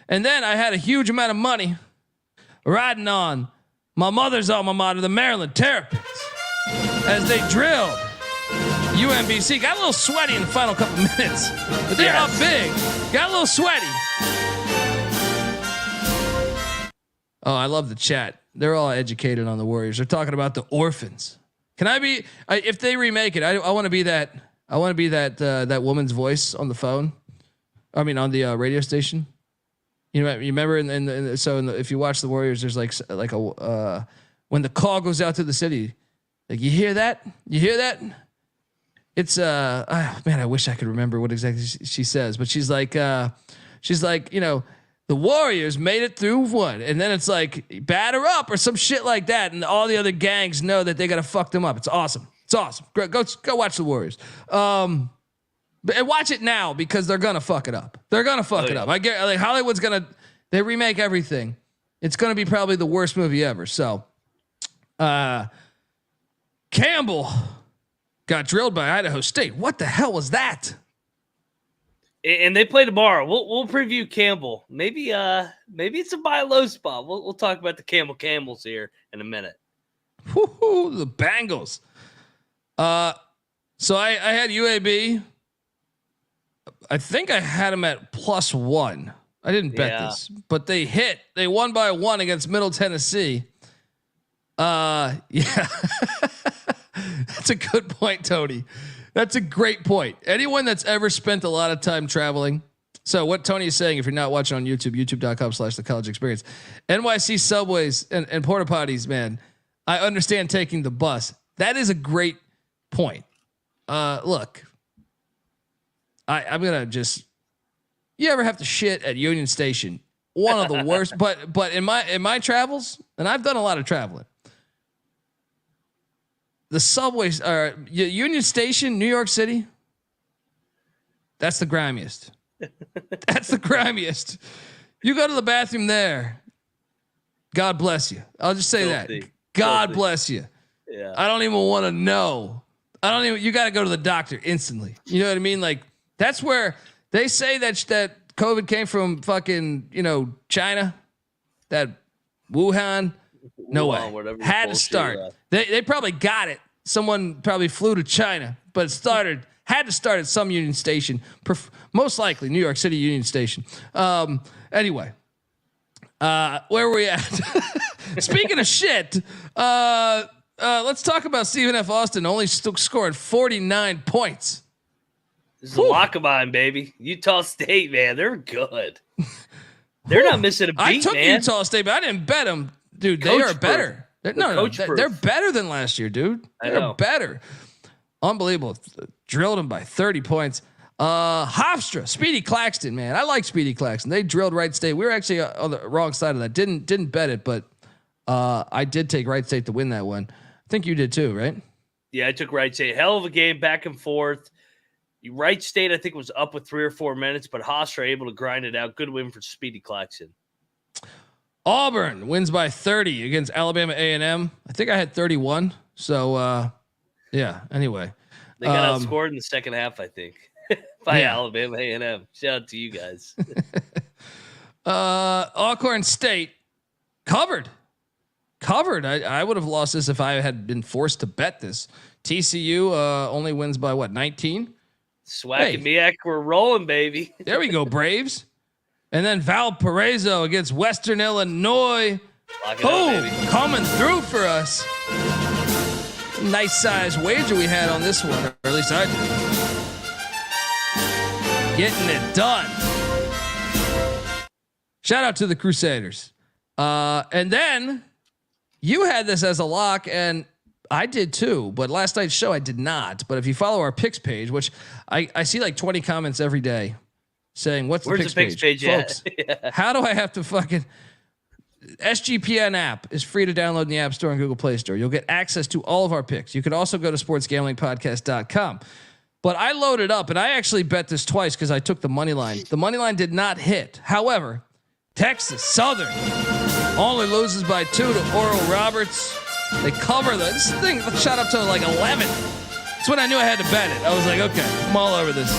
And then I had a huge amount of money riding on my mother's alma mater, the Maryland Terrapins, as they drilled UMBC. Got a little sweaty in the final couple minutes, but they're up big. Got a little sweaty. Oh, I love the chat. They're all educated on the Warriors. They're talking about the orphans. Can I be? If they remake it, I want to be that. I want to be that woman's voice on the phone. I mean, on the radio station. You remember? If you watch the Warriors, there's like a when the call goes out to the city, like you hear that? You hear that? It's man, I wish I could remember what exactly she says, but she's like, the Warriors made it through one, and then it's like batter up or some shit like that, and all the other gangs know that they gotta fuck them up. It's awesome. It's awesome. Go watch the Warriors. And watch it now because they're gonna fuck it up. They're gonna fuck it up. I get like Hollywood's they remake everything. It's gonna be probably the worst movie ever. So, Campbell got drilled by Idaho State. What the hell was that? And they play tomorrow. We'll preview Campbell. Maybe it's a buy low spot. We'll talk about the Camels here in a minute. Woo-hoo, the Bengals. So I had UAB. I think I had them at +1. I didn't bet this, but they hit. They won by 1 against Middle Tennessee. Yeah, that's a good point, Tony. That's a great point. Anyone that's ever spent a lot of time traveling. So what Tony is saying, if you're not watching on YouTube, youtube.com/the college experience, NYC subways and porta potties, man, I understand taking the bus. That is a great point. Look, I'm going to just, you ever have to shit at Union Station? One of the worst, but in my travels, and I've done a lot of traveling, the subways are Union Station, New York City. That's the grimiest. That's the grimiest. You go to the bathroom there. God bless you. I'll just say that. God bless you. Yeah. I don't even want to know. You got to go to the doctor instantly. You know what I mean? Like that's where they say that COVID came from fucking, China, that Wuhan. No way. Had to start. They probably got it. Someone probably flew to China, but had to start at some Union Station, most likely New York City Union Station. Anyway, where were we at? Speaking of shit, let's talk about Stephen F. Austin only scored 49 points. This is a lock of mine, baby. Utah State, man, they're good. They're not missing a beat, I took man. Utah State, but I didn't bet them. Dude, they are better. They're better than last year, dude. They're better. Unbelievable. Drilled them by 30 points. Hofstra, Speedy Claxton, man. I like Speedy Claxton. They drilled Wright State. We were actually on the wrong side of that. Didn't bet it, but I did take Wright State to win that one. I think you did too, right? Yeah, I took Wright State. Hell of a game, back and forth. Wright State, I think, was up with 3 or 4 minutes, but Hofstra able to grind it out. Good win for Speedy Claxton. Auburn wins by 30 against Alabama A&M. I think I had 31. So, yeah, anyway. They got outscored in the second half, I think, by Alabama A&M. Shout out to you guys. Alcorn State covered. I would have lost this if I had been forced to bet this. TCU only wins by 19? Swack and Miak, we're rolling, baby. There we go, Braves. And then Valparaiso against Western Illinois. Boom, coming through for us. Nice size wager we had on this one, or at least I did. Getting it done. Shout out to the Crusaders. And then you had this as a lock, and I did too, but last night's show I did not. But if you follow our picks page, which I see like 20 comments every day saying, what's the picks page? Folks, yeah. How do I have to fucking... SGPN app is free to download in the App Store and Google Play Store. You'll get access to all of our picks. You can also go to sportsgamblingpodcast.com. But I loaded up, and I actually bet this twice because I took the money line. The money line did not hit. However, Texas Southern only loses by 2 to Oral Roberts. They cover this thing shot up to like 11. That's when I knew I had to bet it. I was like, okay, I'm all over this.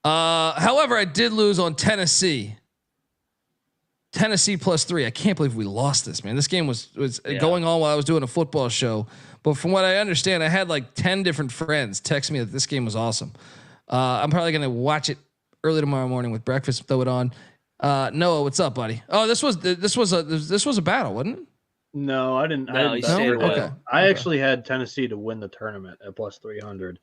However, I did lose on Tennessee. Tennessee +3. I can't believe we lost this, man. This game was going on while I was doing a football show. But from what I understand, I had like 10 different friends text me that this game was awesome. I'm probably going to watch it early tomorrow morning with breakfast, throw it on. Noah, what's up, buddy? Oh, this was a battle, wasn't it? No, I didn't. No, I actually had Tennessee to win the tournament at +300.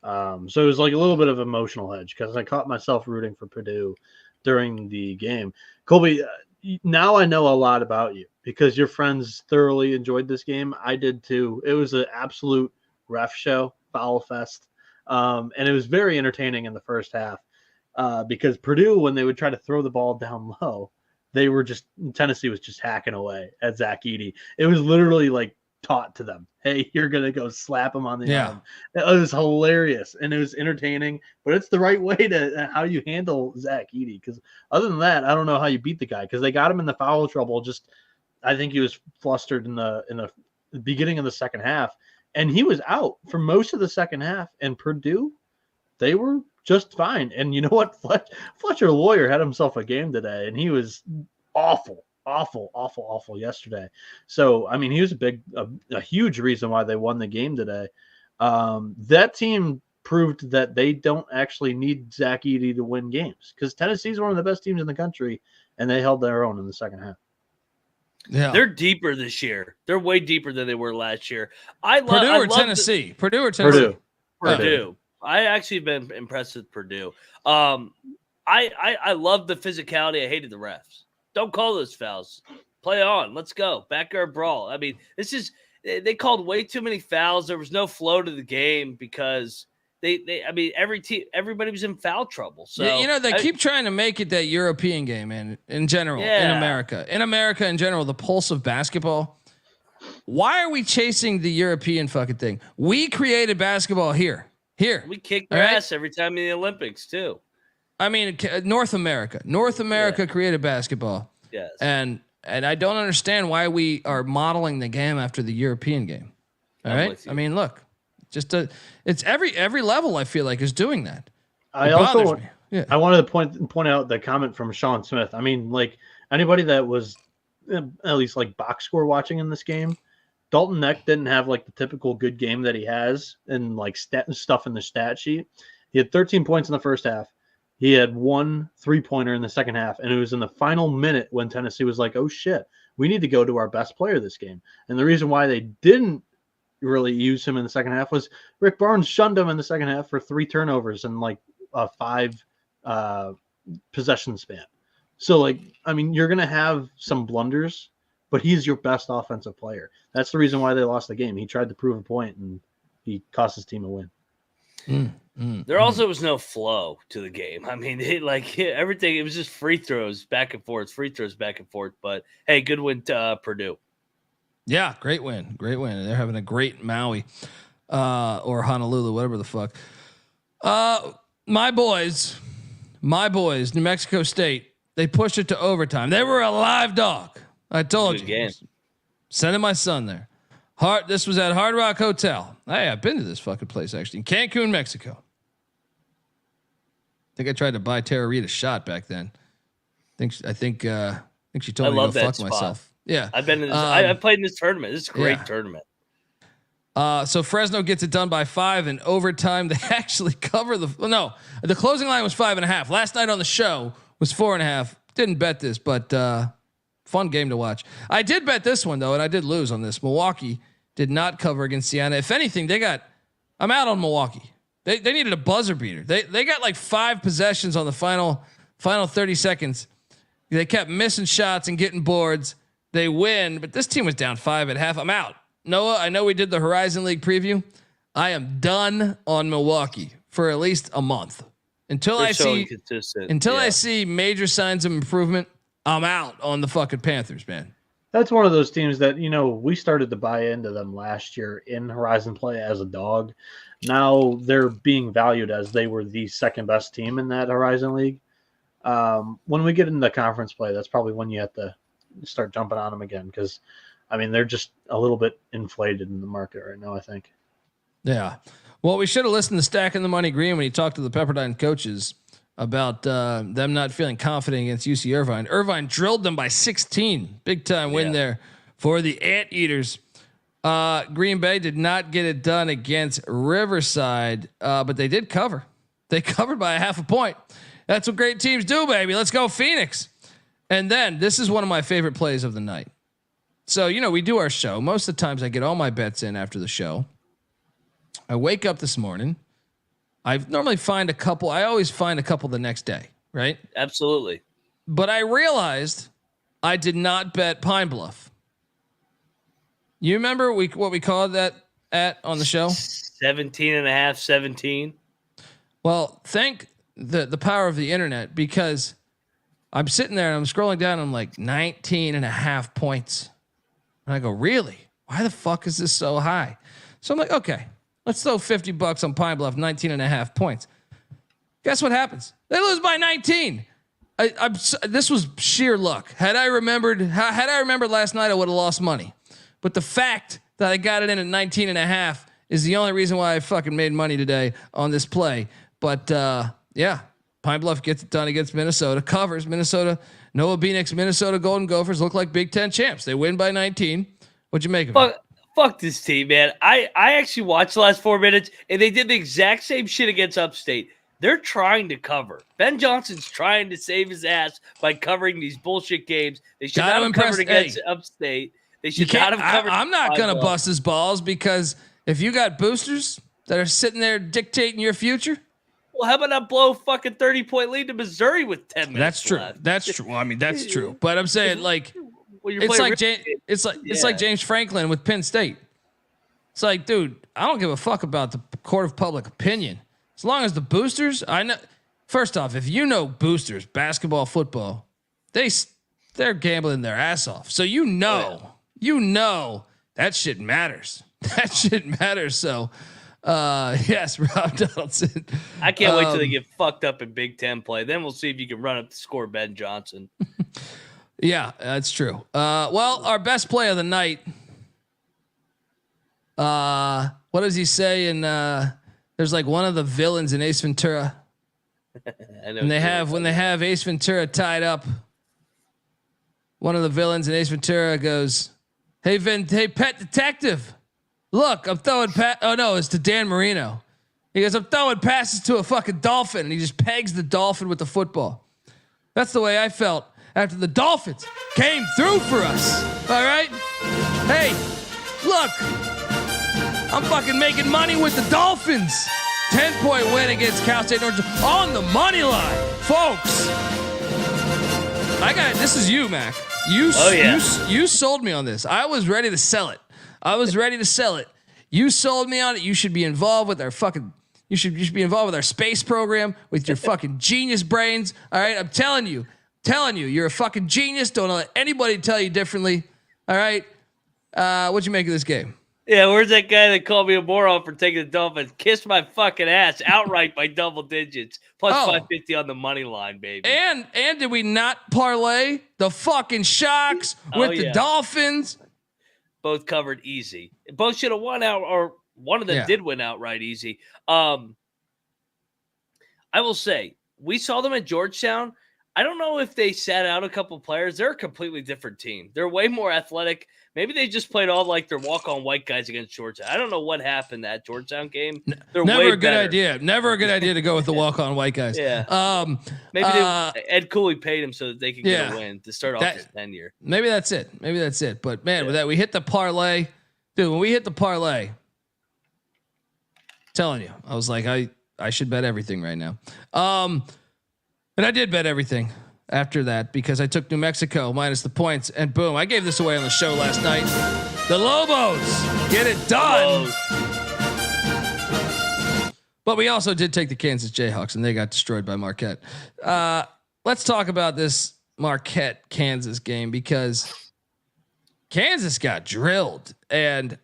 So it was like a little bit of emotional hedge because I caught myself rooting for Purdue during the game. Colby, now I know a lot about you because your friends thoroughly enjoyed this game. I did too. It was an absolute ref show, foul fest. And it was very entertaining in the first half because Purdue, when they would try to throw the ball down low, Tennessee was just hacking away at Zach Edey. It was literally like taught to them, hey, you're going to go slap him on the arm. It was hilarious and it was entertaining, but it's the right way to how you handle Zach Edey. Because other than that, I don't know how you beat the guy because they got him in the foul trouble. I think he was flustered in the beginning of the second half, and he was out for most of the second half. And Purdue, they were just fine. And you know what? Fletcher Lawyer had himself a game today, and he was awful yesterday. So, I mean, he was a huge reason why they won the game today. That team proved that they don't actually need Zach Edey to win games because Tennessee's one of the best teams in the country, and they held their own in the second half. Yeah, they're deeper this year. They're way deeper than they were last year. Purdue or Tennessee? Purdue or Tennessee? Purdue. I actually been impressed with Purdue. I love the physicality. I hated the refs. Don't call those fouls. Play on. Let's go. Backyard brawl. I mean, they called way too many fouls. There was no flow to the game because everybody was in foul trouble. So they keep trying to make it that European game, man. In general, in America in general, the pulse of basketball. Why are we chasing the European fucking thing? We created basketball here. We kick their ass every time in the Olympics too. I mean, North America created basketball. Yes. And I don't understand why we are modeling the game after the European game. All right. I mean, look, it's every level I feel like is doing that. I wanted to point out the comment from Sean Smith. I mean, like anybody that was at least like box score watching in this game, Dalton Neck didn't have like the typical good game that he has and like stuff in the stat sheet. He had 13 points in the first half. He had 1 3-pointer in the second half, and it was in the final minute when Tennessee was like, oh shit, we need to go to our best player this game. And the reason why they didn't really use him in the second half was Rick Barnes shunned him in the second half for 3 turnovers and like a 5 possession span. So like, I mean, you're going to have some blunders, but he's your best offensive player. That's the reason why they lost the game. He tried to prove a point and he cost his team a win. There also was no flow to the game. I mean, everything, it was just free throws back and forth. But hey, good win to Purdue. Yeah, great win. They're having a great Maui or Honolulu, whatever the fuck. My boys, New Mexico State, they pushed it to overtime. They were a live dog. I told you. Game. Sending my son there. This was at Hard Rock Hotel. Hey, I've been to this fucking place actually in Cancun, Mexico. I think I tried to buy Tara Reid a shot back then. I think she told me to go fuck myself. Yeah, I've been in this. I played in this tournament. This is a great tournament. So Fresno gets it done by 5 in overtime. They actually cover the closing line was 5.5. Last night on the show was 4.5. Didn't bet this, but fun game to watch. I did bet this one though, and I did lose on this. Milwaukee did not cover against Siena. If anything, I'm out on Milwaukee. They needed a buzzer beater. They got like 5 possessions on the final 30 seconds. They kept missing shots and getting boards. They win, but this team was down 5 at half. I'm out. Noah, I know we did the Horizon League preview. I am done on Milwaukee for at least a month until I see major signs of improvement. I'm out on the fucking Panthers, man. That's one of those teams that, we started to buy into them last year in Horizon play as a dog. Now they're being valued as they were the second best team in that Horizon League. When we get into conference play, that's probably when you have to start jumping on them again. Cause I mean, they're just a little bit inflated in the market right now, I think. Yeah. Well, we should have listened to Stacking the Money Green when he talked to the Pepperdine coaches about them not feeling confident against UC Irvine. Irvine drilled them by 16. Big time win there for the Anteaters. Green Bay did not get it done against Riverside, but they did cover. They covered by 0.5 point. That's what great teams do, baby. Let's go Phoenix. And then this is one of my favorite plays of the night. So, we do our show. Most of the times I get all my bets in after the show. I wake up this morning. I normally find a couple. I always find a couple the next day, right? Absolutely. But I realized I did not bet Pine Bluff. You remember what we called that at on the show? 17.5, 17. Well, thank the power of the internet, because I'm sitting there and I'm scrolling down and I'm like 19.5 points. And I go, really? Why the fuck is this so high? So I'm like, okay, let's throw $50 on Pine Bluff, 19.5 points. Guess what happens? They lose by 19. This was sheer luck. Had I remembered last night, I would have lost money. But the fact that I got it in at 19.5 is the only reason why I fucking made money today on this play. But Pine Bluff gets it done against Minnesota, covers Minnesota. Noah Bieniek's Minnesota Golden Gophers look like Big Ten champs. They win by 19. What'd you make of it? Fuck this team, man. I actually watched the last 4 minutes, and they did the exact same shit against Upstate. They're trying to cover. Ben Johnson's trying to save his ass by covering these bullshit games. They should not have covered against Upstate. They should not have covered. I'm not going to bust his balls because if you got boosters that are sitting there dictating your future. Well, how about not blow a fucking 30-point lead to Missouri with 10 minutes That's true. left? That's true. Well, I mean, that's true. But I'm saying, like, it's like James Franklin with Penn State. It's like, dude, I don't give a fuck about the court of public opinion. As long as the boosters, I know. First off, if you know boosters, basketball, football, they're gambling their ass off. So you know that shit matters. That shit matters. So, yes, Rob Donaldson. I can't wait till they get fucked up in Big Ten play. Then we'll see if you can run up the score, Ben Johnson. Yeah, that's true. Well, our best play of the night. What does he say? And there's like one of the villains in Ace Ventura. When they have Ace Ventura tied up, one of the villains in Ace Ventura goes, "Hey, pet detective, look, I'm throwing oh no, it's to Dan Marino. He goes, I'm throwing passes to a fucking dolphin," and he just pegs the dolphin with the football. That's the way I felt after the Dolphins came through for us. All right, hey, look, I'm fucking making money with the Dolphins. 10-point win against Cal State Northern on the money line, folks. This is you, Mac. You sold me on this. I was ready to sell it. You sold me on it. You should be involved with our fucking. You should be involved with our space program with your fucking genius brains. All right, I'm telling you, you're a fucking genius. Don't let anybody tell you differently. All right, what'd you make of this game? Yeah, where's that guy that called me a moron for taking the Dolphins? Kiss my fucking ass outright by double digits. Plus 550 on the money line, baby. And did we not parlay the fucking Shocks with the Dolphins? Both covered easy. Both should have won out, or one of them did win outright easy. I will say, we saw them at Georgetown. I don't know if they sat out a couple players. They're a completely different team. They're way more athletic. Maybe they just played all like their walk-on white guys against Georgetown. I don't know what happened that Georgetown game. They're never a good idea. Never a good idea to go with the walk-on white guys. Yeah. Maybe Ed Cooley paid him so that they could get a win to start off his tenure. Maybe that's it. But man, with that, we hit the parlay, dude. When we hit the parlay, I'm telling you, I was like, I should bet everything right now. And I did bet everything after that because I took New Mexico minus the points, and boom, I gave this away on the show last night. The Lobos get it done. But we also did take the Kansas Jayhawks, and they got destroyed by Marquette. Let's talk about this Marquette-Kansas game because Kansas got drilled, and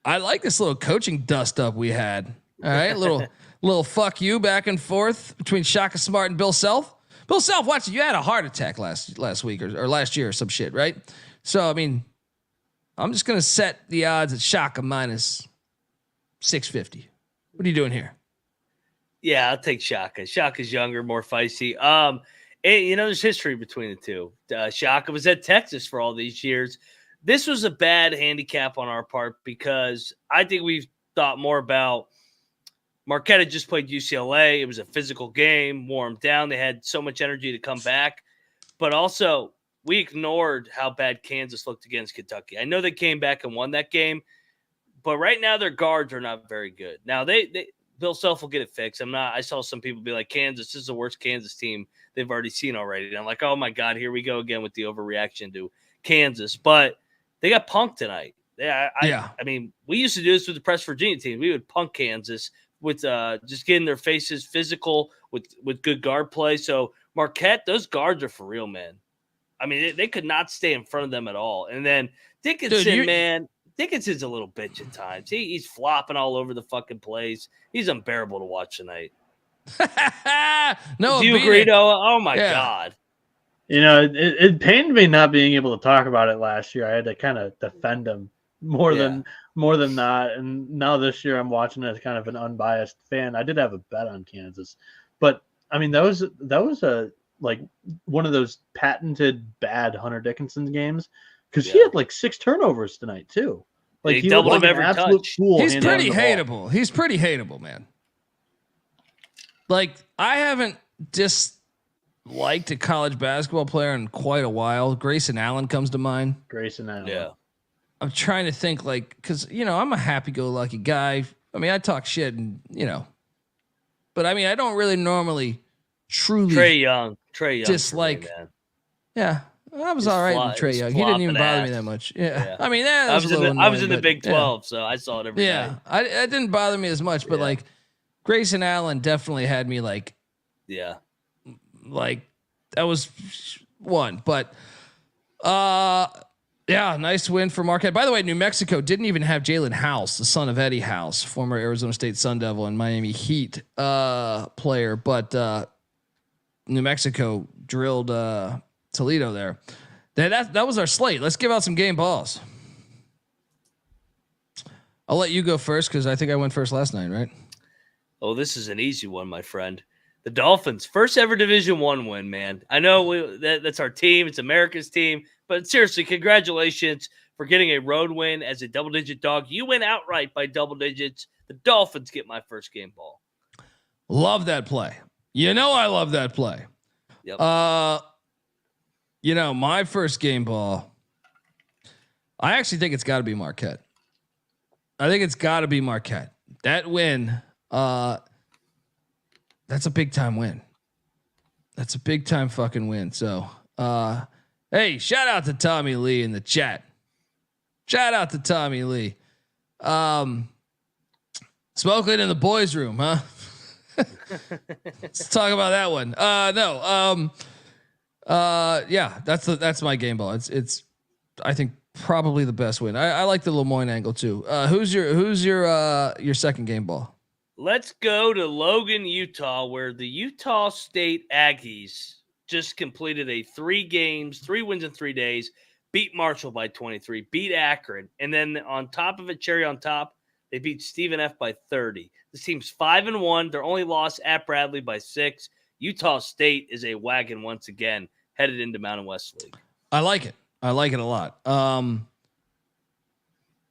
I like this little coaching dust up we had. All right, little fuck you back and forth between Shaka Smart and Bill Self. Bill Self, watch it. You had a heart attack last week or last year or some shit, right? So I mean, I'm just gonna set the odds at Shaka minus 650. What are you doing here? Yeah, I'll take Shaka. Shaka's younger, more feisty. There's history between the two. Shaka was at Texas for all these years. This was a bad handicap on our part because I think we've thought more about Marquette had just played UCLA. It was a physical game, wore them down. They had so much energy to come back. But also, we ignored how bad Kansas looked against Kentucky. I know they came back and won that game, but right now their guards are not very good. Now, Bill Self will get it fixed. I saw some people be like, Kansas, this is the worst Kansas team they've already seen already. And I'm like, oh, my God, here we go again with the overreaction to Kansas. But they got punked tonight. I mean, we used to do this with the Press Virginia team. We would punk Kansas with just getting their faces physical with good guard play. So Marquette, those guards are for real, man. I mean, they could not stay in front of them at all. And then Dickinson, Dickinson's a little bitch at times. He's flopping all over the fucking place. He's unbearable to watch tonight. No, do you agree, Noah? Oh my God. You know, it pained me not being able to talk about it last year. I had to kind of defend him more than not. And now this year I'm watching it as kind of an unbiased fan. I did have a bet on Kansas, but I mean, that was a like one of those patented bad Hunter Dickinson games because he had like 6 turnovers tonight too. Like he doubled looked him like an every absolute touch. fool. He's handling pretty the ball. hateable. He's pretty hateable, man. Like, I haven't disliked a college basketball player in quite a while. Grayson Allen comes to mind. Grayson Allen. Yeah. I'm trying to think, like, because, I'm a happy-go-lucky guy. I mean, I talk shit and, but I mean, I don't really normally truly Trae Young dislike. For me, man. Yeah. I was all right with Trae Young. He didn't even bother me that much. Yeah. I mean, that was I was in the Big 12, so I saw it every night. It didn't bother me as much, but like Grayson Allen definitely had me like that was one. But nice win for Marquette. By the way, New Mexico didn't even have Jalen House, the son of Eddie House, former Arizona State Sun Devil and Miami Heat player, but New Mexico drilled Toledo there. That was our slate. Let's give out some game balls. I'll let you go first because I think I went first last night, right? Oh, this is an easy one, my friend. The Dolphins, first ever Division I win, man. I know that's our team. It's America's team. But seriously, congratulations for getting a road win as a double-digit dog. You went outright by double digits. The Dolphins get my first game ball. Love that play. I love that play. Yep. My first game ball, I actually think it's got to be Marquette. I think it's got to be Marquette. That win, that's a big time win. That's a big time fucking win. So, hey, shout out to Tommy Lee in the chat. Shout out to Tommy Lee. Smoking in the boys' room, huh? Let's talk about that one. That's my game ball. It's I think probably the best win. I like the Lemoyne angle too. Who's your second game ball? Let's go to Logan, Utah, where the Utah State Aggies just completed a 3 wins in 3 days, beat Marshall by 23, beat Akron, and then on top of it, cherry on top, they beat Stephen F by 30. This team's 5-1. Their only loss at Bradley by 6. Utah State is a wagon once again, headed into Mountain West League. I like it. I like it a lot. I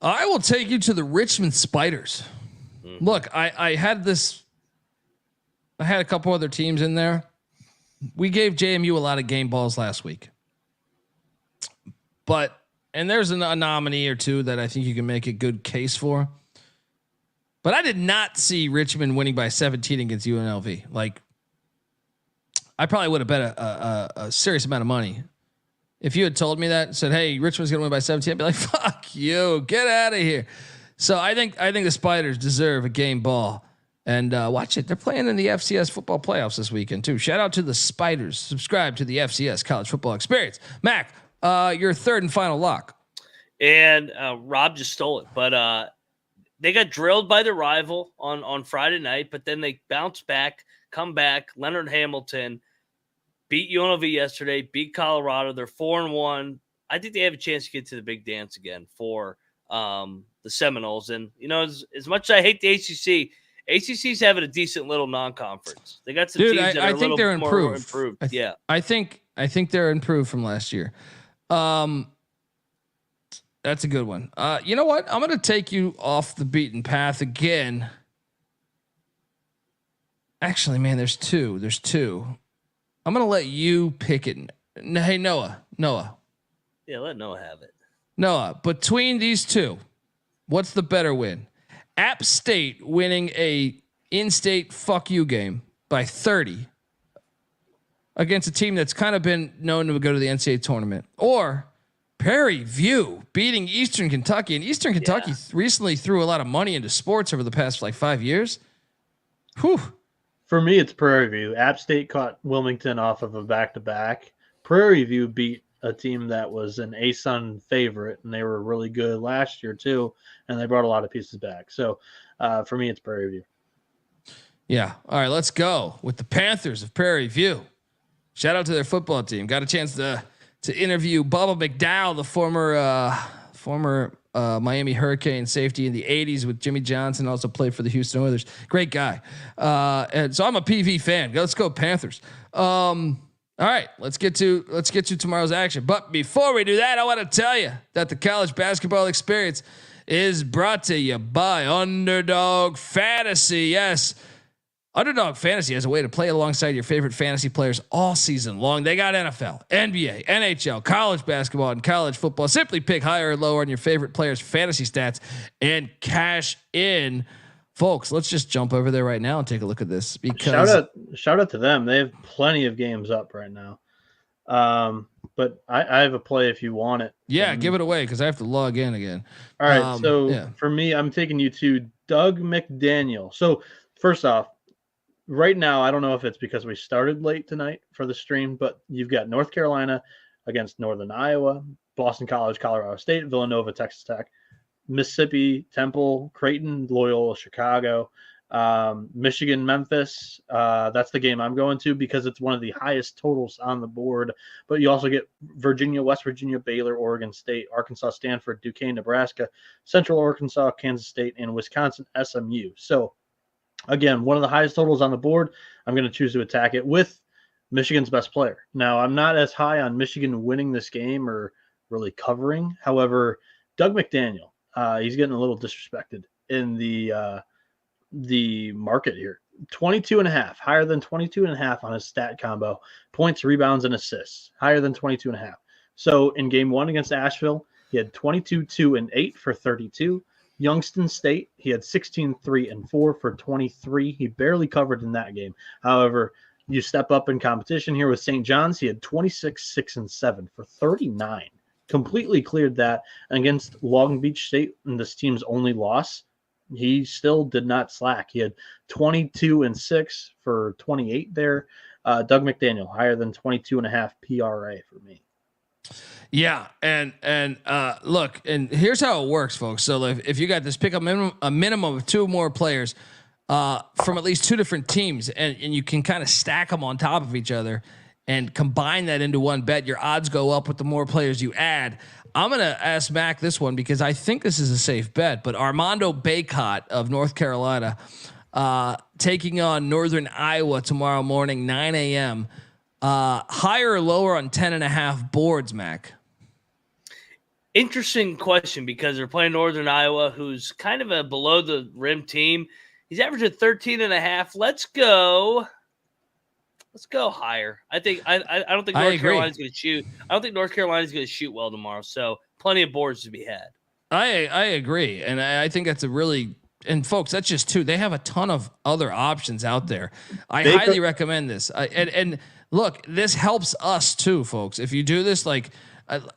will take you to the Richmond Spiders. Look, I had a couple other teams in there. We gave JMU a lot of game balls last week, and there's a nominee or two that I think you can make a good case for. But I did not see Richmond winning by 17 against UNLV. Like, I probably would have bet a serious amount of money if you had told me that. Said, "Hey, Richmond's gonna win by 17." I'd be like, "Fuck you, get out of here." So I think the Spiders deserve a game ball, and watch it. They're playing in the FCS football playoffs this weekend too. Shout out to the Spiders. Subscribe to the FCS College Football Experience. Mac, your third and final lock. And Rob just stole it, but they got drilled by their rival on Friday night, but then they bounced back, come back. Leonard Hamilton beat UNLV yesterday, beat Colorado. They're 4-1. I think they have a chance to get to the big dance again for the Seminoles. And, as much as I hate the ACC's having a decent little non-conference. They got some teams that are a little they're more improved. I think they're improved from last year. That's a good one. You know what? I'm going to take you off the beaten path again. Actually, man, there's two. I'm going to let you pick it. Hey, Noah. Yeah, let Noah have it. Noah, between these two, what's the better win? App State winning a in-state fuck you game by 30 against a team that's kind of been known to go to the NCAA tournament, or Prairie View beating Eastern Kentucky, and Eastern Kentucky recently threw a lot of money into sports over the past 5 years. Whew. For me, it's Prairie View. App State caught Wilmington off of a back-to-back. Prairie View beat a team that was an ASUN favorite, and they were really good last year too, and they brought a lot of pieces back. So for me, it's Prairie View. Yeah. All right, let's go with the Panthers of Prairie View. Shout out to their football team. Got a chance to interview Bubba McDowell, the former Miami Hurricane safety in the 80s with Jimmy Johnson, also played for the Houston Oilers. Great guy. And so I'm a PV fan. Let's go Panthers. All right, let's get to tomorrow's action. But before we do that, I want to tell you that the College Basketball Experience is brought to you by Underdog Fantasy. Yes. Underdog Fantasy has a way to play alongside your favorite fantasy players all season long. They got NFL, NBA, NHL, college basketball, and college football. Simply pick higher or lower on your favorite players' fantasy stats and cash in. Folks, let's just jump over there right now and take a look at this. Because shout out to them. They have plenty of games up right now. But I have a play if you want it. Yeah, give it away because I have to log in again. All right. For me, I'm taking you to Doug McDaniel. So first off, right now, I don't know if it's because we started late tonight for the stream, but you've got North Carolina against Northern Iowa, Boston College, Colorado State, Villanova, Texas Tech, Mississippi, Temple, Creighton, Loyola, Chicago, Michigan, Memphis. That's the game I'm going to because it's one of the highest totals on the board. But you also get Virginia, West Virginia, Baylor, Oregon State, Arkansas, Stanford, Duquesne, Nebraska, Central Arkansas, Kansas State, and Wisconsin, SMU. So again, one of the highest totals on the board. I'm going to choose to attack it with Michigan's best player. Now, I'm not as high on Michigan winning this game or really covering. However, Doug McDaniel, he's getting a little disrespected in the market here. 22.5, higher than 22.5 on his stat combo. Points, rebounds, and assists, higher than 22.5. So in game one against Asheville, he had 22, 2, and 8 for 32. Youngstown State, he had 16, 3, and 4 for 23. He barely covered in that game. However, you step up in competition here with St. John's. He had 26, 6, and 7 for 39. Completely cleared that. And against Long Beach State, and this team's only loss, he still did not slack. He had 22 and 6 for 28 there. Doug McDaniel, higher than 22.5 PRA for me. Yeah, and look, and here's how it works, folks. So if you got this, pick a minimum of 2 more players from at least 2 different teams, and you can kind of stack them on top of each other and combine that into one bet. Your odds go up with the more players you add. I'm going to ask Mac this one because I think this is a safe bet, but Armando Bacot of North Carolina taking on Northern Iowa tomorrow morning, 9 a.m., higher or lower on 10.5 boards, Mac? Interesting question because they're playing Northern Iowa, who's kind of a below the rim team. He's averaging 13.5. Let's go higher. I don't think North Carolina's going to shoot. I don't think North Carolina's going to shoot well tomorrow. So plenty of boards to be had. I agree, and I think that's a really. And folks, that's just 2. They have a ton of other options out there. I highly recommend this. And look, this helps us too, folks. If you do this, like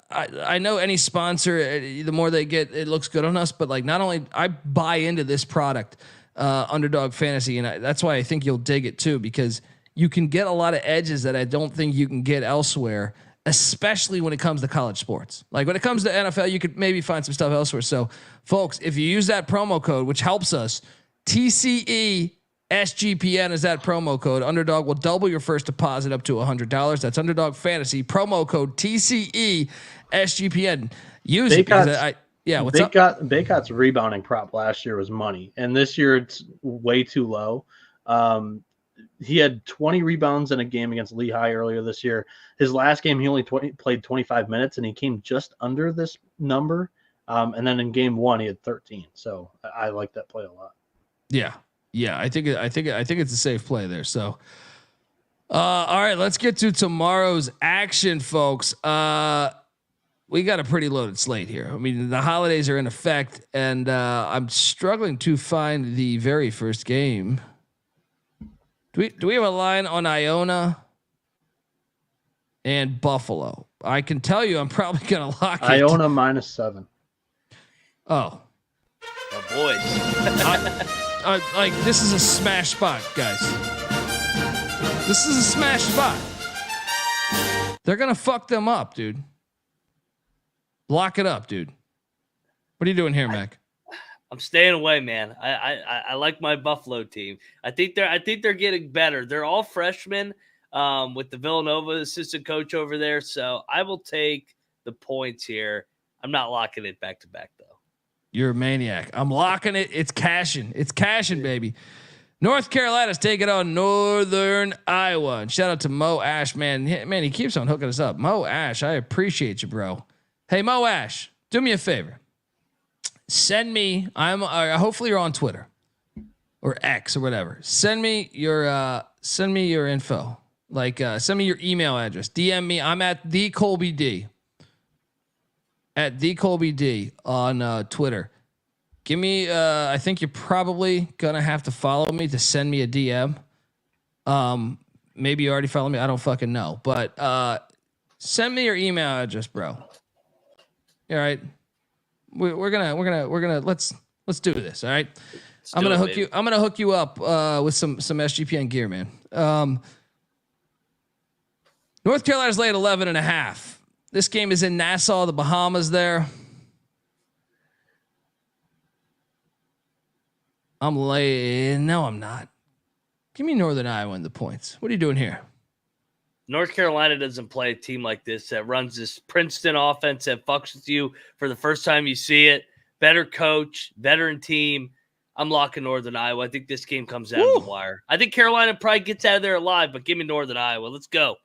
I know any sponsor, the more they get, it looks good on us. But like, not only I buy into this product, Underdog Fantasy, and that's why I think you'll dig it too, because you can get a lot of edges that I don't think you can get elsewhere, especially when it comes to college sports. Like when it comes to NFL, you could maybe find some stuff elsewhere. So folks, if you use that promo code, which helps us, TCE SGPN is that promo code. Underdog will double your first deposit up to $100. That's Underdog Fantasy promo code TCE SGPN. Use it. What's up? Bacot's rebounding prop last year was money, and this year it's way too low. He had 20 rebounds in a game against Lehigh earlier this year. His last game, he only played 25 minutes, and he came just under this number. And then in game 1, he had 13. So I like that play a lot. Yeah. I think it's a safe play there. So, all right, let's get to tomorrow's action, folks. We got a pretty loaded slate here. I mean, the holidays are in effect, and I'm struggling to find the very first game. Do we have a line on Iona and Buffalo? I can tell you I'm probably going to lock it. Iona -7. Oh. Oh, boys. Like, this is a smash spot, guys. This is a smash spot. They're going to fuck them up, dude. Lock it up, dude. What are you doing here, Mac? I'm staying away, man. I like my Buffalo team. I think they're getting better. They're all freshmen with the Villanova assistant coach over there. So I will take the points here. I'm not locking it back to back though. You're a maniac. I'm locking it. It's cashing. It's cashing, baby. North Carolina's taking on Northern Iowa. And shout out to Mo Ash, man. He keeps on hooking us up. Mo Ash, I appreciate you, bro. Hey, Mo Ash, do me a favor. send me. Hopefully you're on Twitter or X or whatever. Send me your info. Like send me your email address. DM me. I'm at the Colby D. At the Colby D on Twitter. Give me. I think you're probably gonna have to follow me to send me a DM. Maybe you already follow me. I don't fucking know. But send me your email address, bro. All right. We're gonna let's do this. All right. I'm gonna hook you up with some SGPN gear, man. North Carolina's laid 11.5. This game is in Nassau, the Bahamas there. I'm late. No, I'm not. Give me Northern Iowa in the points. What are you doing here? North Carolina doesn't play a team like this that runs this Princeton offense that fucks with you for the first time you see it. Better coach, veteran team. I'm locking Northern Iowa. I think this game comes down to the wire. I think Carolina probably gets out of there alive, but give me Northern Iowa. Let's go.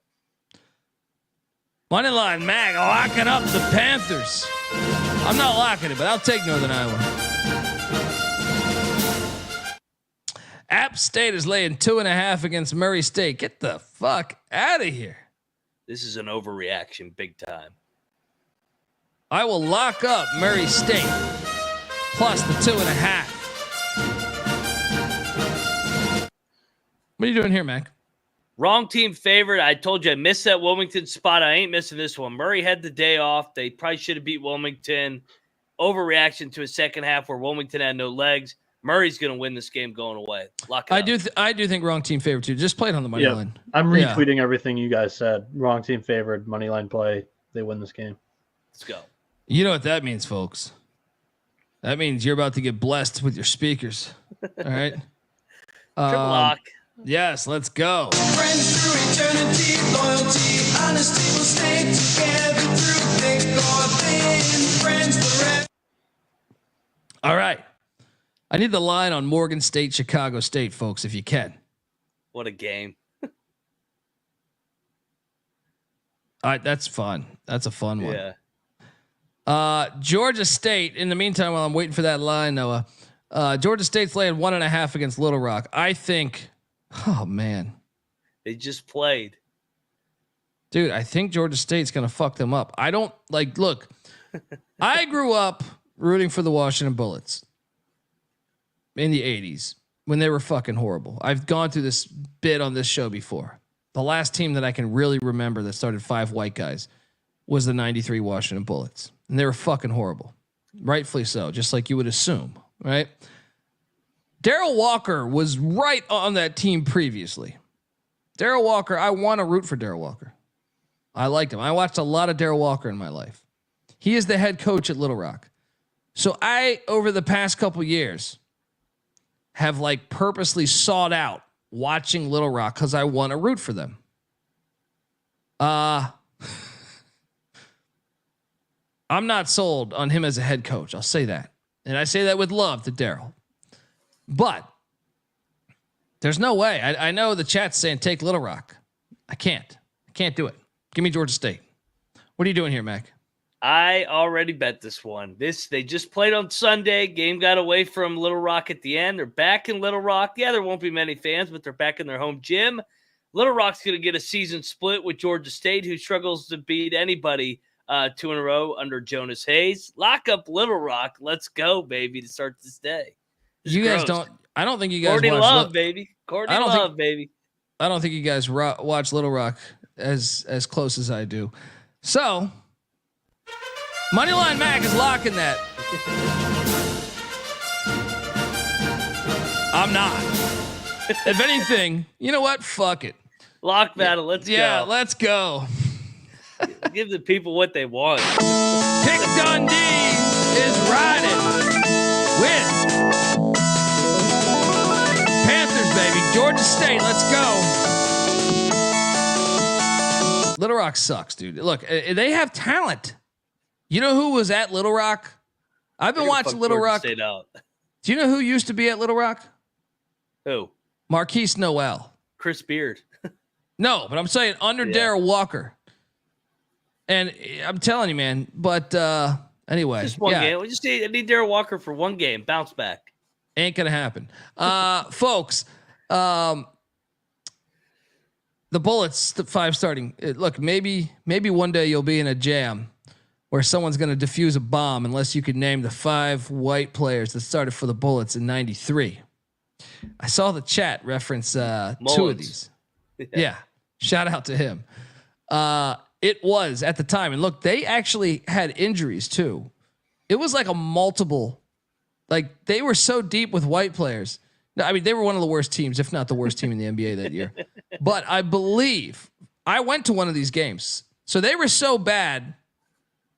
Money line, Mag, locking up the Panthers. I'm not locking it, but I'll take Northern Iowa. App State is laying 2.5 against Murray State. Get the fuck out of here. This is an overreaction big time. I will lock up Murray State plus the 2.5. What are you doing here, Mac? Wrong team favorite. I told you I missed that Wilmington spot. I ain't missing this one. Murray had the day off. They probably should have beat Wilmington. Overreaction to a second half where Wilmington had no legs. Murray's going to win this game going away. Lock it up. I do think wrong team favorite too. Just play it on the money line. I'm retweeting everything you guys said. Wrong team favored, money line play. They win this game. Let's go. You know what that means, folks. That means you're about to get blessed with your speakers. All right. Triple lock. Yes, let's go. Friends through eternity, loyalty, honesty will stay together through thick or thin. Friends forever. All right. I need the line on Morgan State, Chicago State, folks, if you can. What a game. All right, that's fun. That's a fun one. Yeah. Georgia State, in the meantime, while I'm waiting for that line, Noah, Georgia State's laying 1.5 against Little Rock. I think, oh, man. They just played. Dude, I think Georgia State's going to fuck them up. I don't, look, I grew up rooting for the Washington Bullets in the 80s when they were fucking horrible. I've gone through this bit on this show before. The last team that I can really remember that started 5 white guys was the 93 Washington Bullets. And they were fucking horrible. Rightfully so, just like you would assume, right? Darrell Walker was right on that team previously. Darrell Walker, I want to root for Darrell Walker. I liked him. I watched a lot of Darrell Walker in my life. He is the head coach at Little Rock. So I, over the past couple years, have purposely sought out watching Little Rock because I want to root for them. I'm not sold on him as a head coach. I'll say that. And I say that with love to Darrell. But there's no way. I know the chat's saying take Little Rock. I can't do it. Give me Georgia State. What are you doing here, Mac? I already bet this one. They just played on Sunday. Game got away from Little Rock at the end. They're back in Little Rock. Yeah, there won't be many fans, but they're back in their home gym. Little Rock's going to get a season split with Georgia State, who struggles to beat anybody 2 in a row under Jonas Hayes. Lock up Little Rock. Let's go, baby, to start this day. You guys don't. I don't think you guys Courtney watch Love, baby. Courtney Love, baby. I don't think you guys watch Little Rock as close as I do. So, Moneyline Mac is locking that. I'm not. If anything, you know what? Fuck it. Lock battle. Let's go. Yeah, let's go. Give the people what they want. Pick Dundee is riding with Panthers, baby. Georgia State, let's go. Little Rock sucks, dude. Look, they have talent. You know who was at Little Rock? I've been watching Little Rock. Do you know who used to be at Little Rock? Who? Marquise Noel. Chris Beard. No, but I'm saying under Darrell Walker. And I'm telling you, man, but Anyway, just one game. We just need Darryl Walker for one game. Bounce back. Ain't gonna happen, folks. The Bullets, the 5 starting. Look, maybe one day you'll be in a jam where someone's going to defuse a bomb unless you could name the 5 white players that started for the Bullets in '93. I saw the chat reference 2 of these. Yeah, shout out to him. It was at the time, and look, they actually had injuries too. It was like a multiple, like they were so deep with white players. No, I mean, they were one of the worst teams, if not the worst team in the NBA that year. But I believe I went to one of these games. So they were so bad.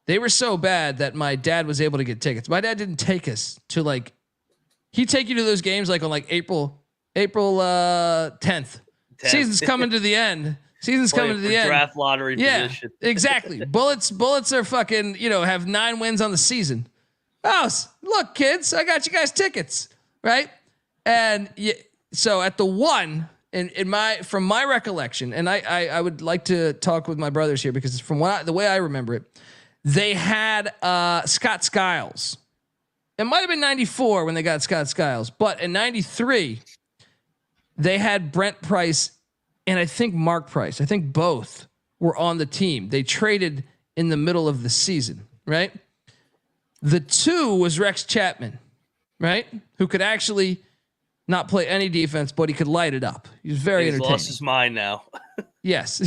They were so bad that my dad was able to get tickets. My dad didn't take us to like, he'd take you to those games like on like April 10th. Season's coming to the end. Season's coming to the end. Draft lottery position. Exactly. Bullets are fucking, have 9 wins on the season. Oh, look, kids, I got you guys tickets, right? And so at the 1 from my recollection, and I would like to talk with my brothers here because from the way I remember it, they had Scott Skiles. It might have been 94 when they got Scott Skiles, but in 93 they had Brent Price and I think Mark Price. I think both were on the team. They traded in the middle of the season, right? The 2 was Rex Chapman, right? Who could actually not play any defense, but he could light it up. He was very entertaining. He's lost his mind now. Yes,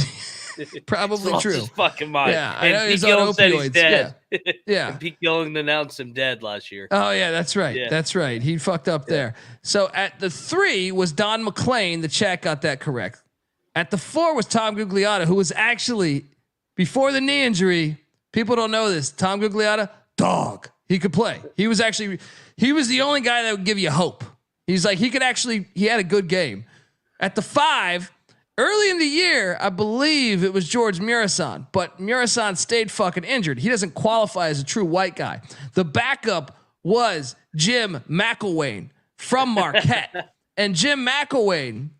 probably lost true. His fucking mind. Yeah, and I know Pete Gillen said he's dead. Yeah. And Pete Gillen announced him dead last year. Oh yeah, that's right. Yeah. That's right. He fucked up there. So at the 3 was Don McClain. The chat got that correct. At the 4 was Tom Gugliotta, who was actually before the knee injury. People don't know this. Tom Gugliotta, dog. He could play. He was the only guy that would give you hope. He's like, he had a good game. At the 5, early in the year, I believe it was George Murasan, but Murasan stayed fucking injured. He doesn't qualify as a true white guy. The backup was Jim McIlwain from Marquette. And Jim McIlwain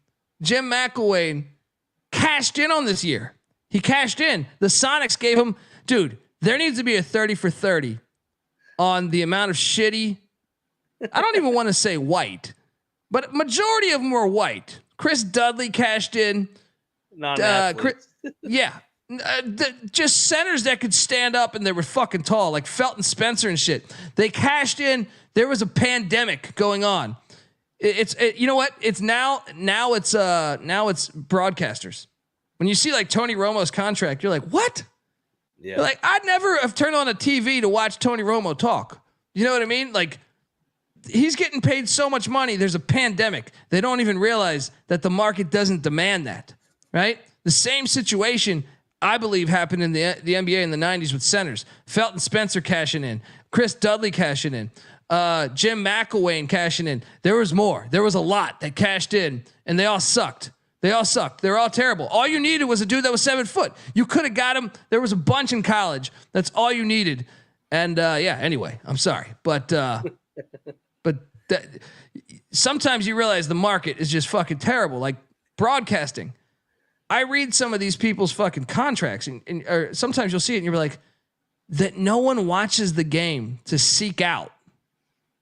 cashed in on this year. He cashed in. The Sonics gave him, dude, there needs to be a 30 for 30 on the amount of shitty, I don't even want to say white, but majority of them were white. Chris Dudley cashed in. Just centers that could stand up and they were fucking tall, like Felton Spencer and shit. They cashed in. There was a pandemic going on. You know what? It's now it's broadcasters. When you see like Tony Romo's contract, you're like, what? Yeah. You're like, I'd never have turned on a TV to watch Tony Romo talk. You know what I mean? Like, he's getting paid so much money. There's a pandemic. They don't even realize that the market doesn't demand that, right? The same situation, I believe, happened in the NBA in the 90s with centers. Felton Spencer cashing in. Chris Dudley cashing in. Jim McIlwain cashing in. There was more. There was a lot that cashed in, and they all sucked. They're all terrible. All you needed was a dude that was 7 foot. You could have got him. There was a bunch in college. That's all you needed. And anyway, I'm sorry. But sometimes you realize the market is just fucking terrible. Like broadcasting. I read some of these people's fucking contracts or sometimes you'll see it and you're like, that no one watches the game to seek out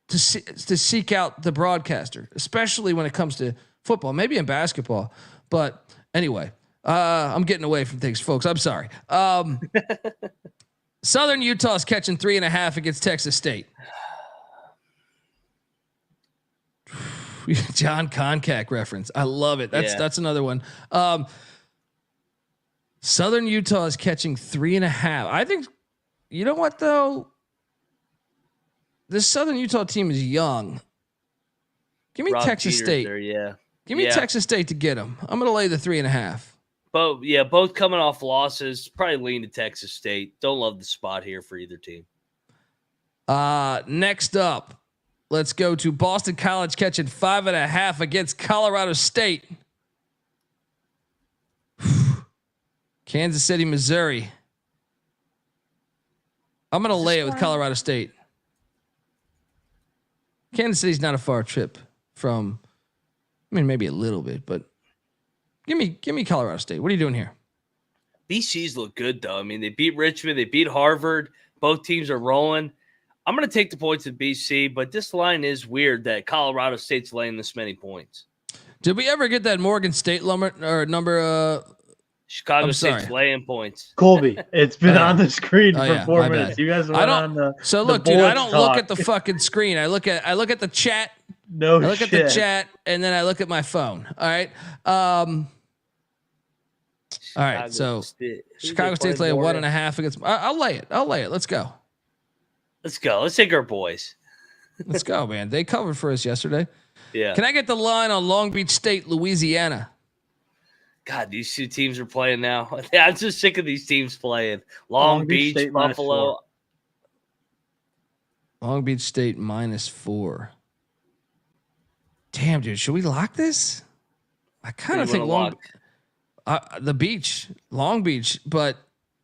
the broadcaster, especially when it comes to football, maybe in basketball. But anyway, I'm getting away from things, folks. I'm sorry. Southern Utah's catching 3.5 against Texas State. John Koncak reference. I love it. That's another one. Southern Utah is catching 3.5. I think, you know what though? This Southern Utah team is young. Give me Rob Texas Jeter's State. There, Give me Texas State to get them. I'm going to lay the 3.5. Both coming off losses. Probably lean to Texas State. Don't love the spot here for either team. Next up, let's go to Boston College catching 5.5 against Colorado State. Kansas City, Missouri. I'm going to lay it with Colorado State. Kansas City's not a far trip from, I mean, maybe a little bit, but give me Colorado State. What are you doing here? BC's look good though. I mean, they beat Richmond, they beat Harvard. Both teams are rolling. I'm going to take the points with BC, but this line is weird that Colorado State's laying this many points. Did we ever get that Morgan State number? Chicago State's laying points. Colby, it's been on the screen for 4 minutes. Bad. You guys went on the. So look, dude, I don't look at the fucking screen. I look at the chat. No, I look at the chat, and then I look at my phone. All right. All right. So Chicago State's laying 1.5 against. I'll lay it. Let's go. Let's go. Let's take our boys. Let's go, man. They covered for us yesterday. Yeah. Can I get the line on Long Beach State, Louisiana? God, these two teams are playing now. I'm just sick of these teams playing. Long Beach, State Buffalo. Long Beach State -4. Damn, dude. Should we lock this? I kind of think the beach, Long Beach, but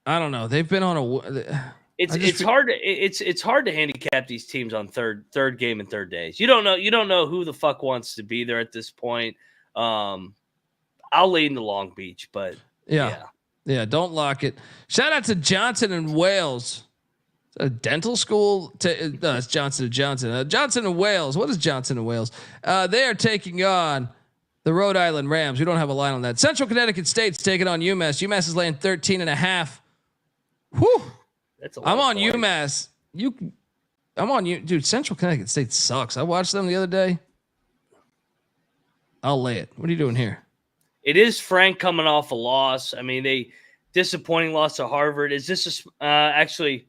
I don't know. They've been on a. It's hard to handicap these teams on third game and third days. You don't know who the fuck wants to be there at this point. I'll lean to Long Beach, but yeah, don't lock it. Shout out to Johnson and Wales, a dental school. It's Johnson and Johnson. Johnson and Wales. What is Johnson and Wales? They are taking on the Rhode Island Rams. We don't have a line on that. Central Connecticut State's taking on UMass. UMass is laying 13.5. Whew. I'm on UMass. I'm on you, dude. Central Connecticut State sucks. I watched them the other day. I'll lay it. What are you doing here? It is Frank coming off a loss. I mean, they disappointing loss to Harvard. Is this actually?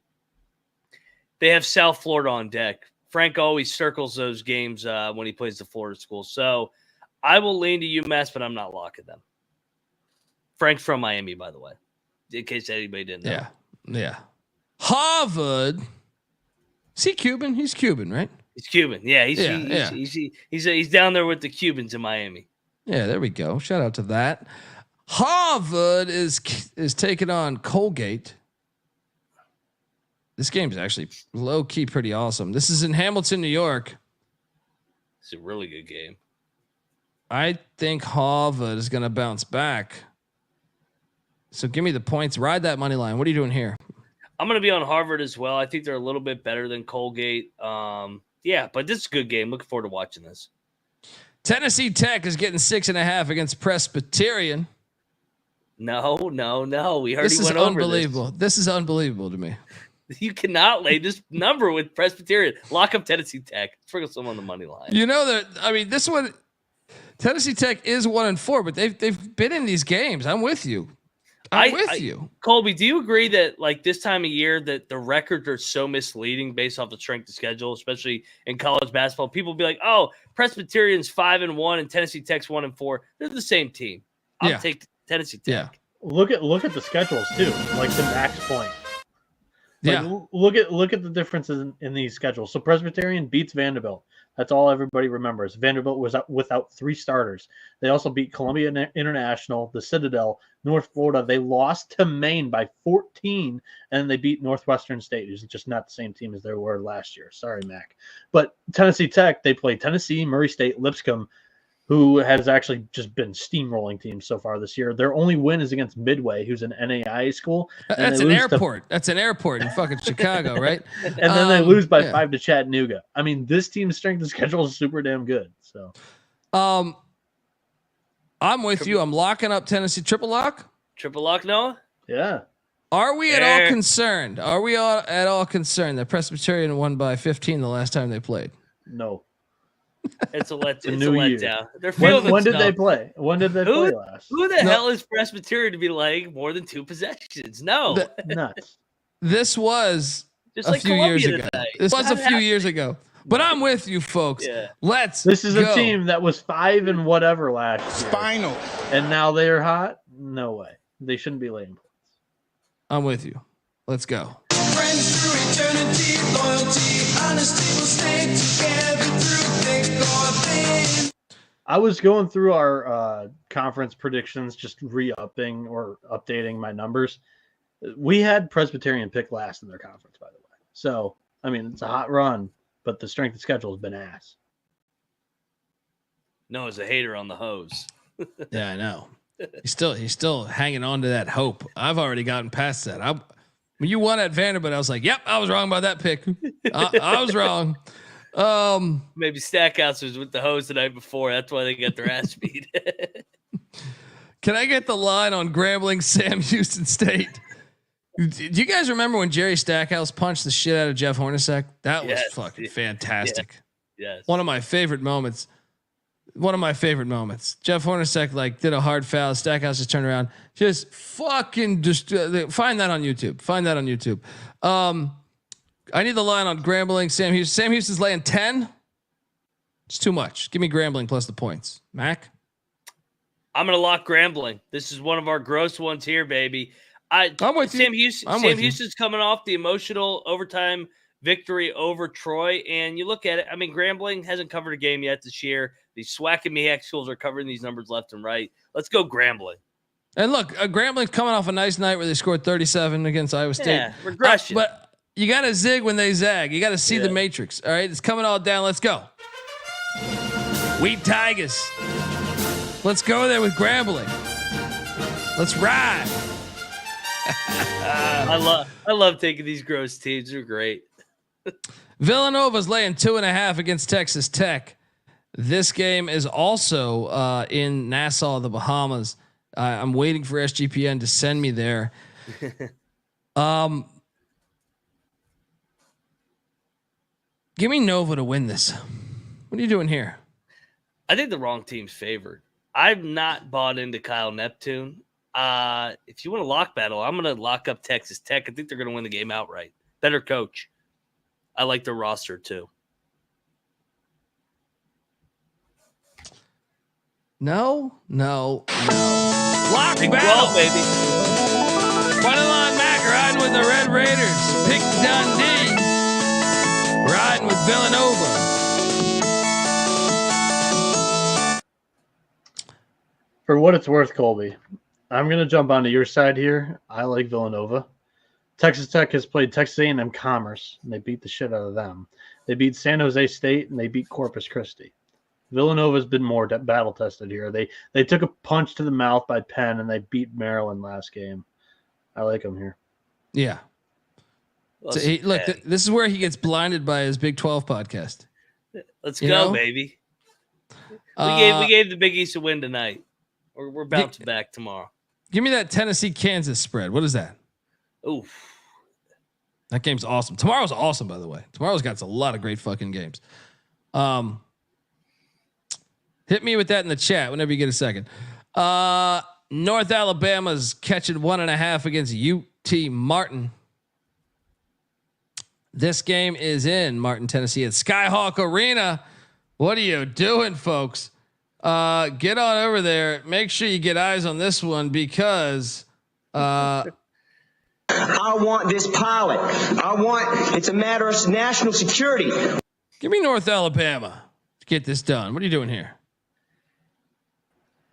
They have South Florida on deck. Frank always circles those games when he plays the Florida school. So I will lean to UMass, but I'm not locking them. Frank's from Miami, by the way, in case anybody didn't know. Yeah. Harvard. Is he Cuban? He's Cuban, right? He's Cuban. Yeah, he's down there with the Cubans in Miami. Yeah, there we go. Shout out to that. Harvard is taking on Colgate. This game is actually low key pretty awesome. This is in Hamilton, New York. It's a really good game. I think Harvard is going to bounce back. So give me the points. Ride that money line. What are you doing here? I'm going to be on Harvard as well. I think they're a little bit better than Colgate. Yeah, but this is a good game. Looking forward to watching this. Tennessee Tech is getting 6.5 against Presbyterian. No. We already this is went over unbelievable. This is unbelievable to me. You cannot lay this number with Presbyterian. Lock up Tennessee Tech. Sprinkle some on the money line. You know that. I mean, this one, Tennessee Tech is 1-4, but they've been in these games. I'm with you. I'm with you. Colby, do you agree that like this time of year that the records are so misleading based off the strength of schedule, especially in college basketball? People be like, "Oh, Presbyterian's 5-1 and Tennessee Tech's 1-4. They're the same team." I'll take Tennessee Tech. Yeah. Look at the schedules too, like to Mac's point. Look at the differences in these schedules. So Presbyterian beats Vanderbilt. That's all everybody remembers. Vanderbilt was without 3 starters. They also beat Columbia International, the Citadel, North Florida. They lost to Maine by 14, and they beat Northwestern State, who's just not the same team as they were last year. Sorry, Mac. But Tennessee Tech, they played Tennessee, Murray State, Lipscomb, who has actually just been steamrolling teams so far this year. Their only win is against Midway, who's an NAIA school. That's an airport. That's an airport in fucking Chicago, right? And then they lose by 5 to Chattanooga. I mean, this team's strength of schedule is super damn good. So, I'm with you. I'm locking up Tennessee. Triple lock, Noah? Yeah. Are we at all concerned? Are we at all concerned that Presbyterian won by 15 the last time they played? No. It's a letdown. They're when did they play? When did they play last? Who the hell is Presbyterian to be laying more than 2 possessions? No. Nuts. This was just a like few Columbia years ago. today. This was a few years ago. But I'm with you, folks. Yeah. This is a team that was 5 and whatever last year. Spinal. And now they're hot? No way. They shouldn't be laying points. I'm with you. Let's go. Friends through eternity, loyalty, honesty will stay together through thick or thin. I was going through our conference predictions, just re-upping or updating my numbers. We had Presbyterian pick last in their conference, by the way. So, I mean, it's a hot run, but the strength of schedule has been ass. Noah's a hater on the hose. Yeah, I know. He's still hanging on to that hope. I've already gotten past that. When you won at Vanderbilt, I was like, "Yep, I was wrong about that pick. I was wrong." Maybe Stackhouse was with the hose the night before. That's why they got their ass beat. Can I get the line on Grambling, Sam Houston State? Do you guys remember when Jerry Stackhouse punched the shit out of Jeff Hornacek? That was fucking fantastic. Yes. One of my favorite moments. Jeff Hornacek did a hard foul. Stackhouse just turned around, just fucking find that on YouTube. I need the line on Grambling, Sam Houston. Sam Houston's laying 10. It's too much. Give me Grambling plus the points. Mac? I'm going to lock Grambling. This is one of our gross ones here, baby. I'm with Sam you. Houston, Sam Houston's coming off the emotional overtime victory over Troy. And you look at it, I mean, Grambling hasn't covered a game yet this year. These Swack and Mehak schools are covering these numbers left and right. Let's go Grambling. And look, Grambling's coming off a nice night where they scored 37 against Iowa State. Yeah, regression. But you got to zig when they zag. You got to see the matrix. All right, it's coming all down. Let's go. Wheat Tigers. Let's go there with Grambling. Let's ride. I love taking these gross teams. They're great. Villanova's laying 2.5 against Texas Tech. This game is also in Nassau, the Bahamas. I'm waiting for SGPN to send me there. Give me Nova to win this. What are you doing here? I think the wrong team's favored. I've not bought into Kyle Neptune. If you want a lock battle, I'm going to lock up Texas Tech. I think they're going to win the game outright. Better coach. I like their roster too. No. Lock battle, 12, baby. Money line Mac riding with the Red Raiders. Pick Dundee riding with Villanova. For what it's worth, Colby, I'm going to jump onto your side here. I like Villanova. Texas Tech has played Texas A&M Commerce, and they beat the shit out of them. They beat San Jose State, and they beat Corpus Christi. Villanova's been more battle tested here. They took a punch to the mouth by Penn, and they beat Maryland last game. I like them here. Yeah. So this is where he gets blinded by his Big 12 podcast. Let's go, baby. We gave the Big East a win tonight. We're bouncing back tomorrow. Give me that Tennessee-Kansas spread. What is that? Oof. That game's awesome. Tomorrow's awesome, by the way. Tomorrow's got a lot of great fucking games. Hit me with that in the chat whenever you get a second. North Alabama's catching 1.5 against UT Martin. This game is in Martin, Tennessee at Skyhawk Arena. What are you doing, folks? Get on over there. Make sure you get eyes on this one because I want this pilot. It's a matter of national security. Give me North Alabama to get this done. What are you doing here?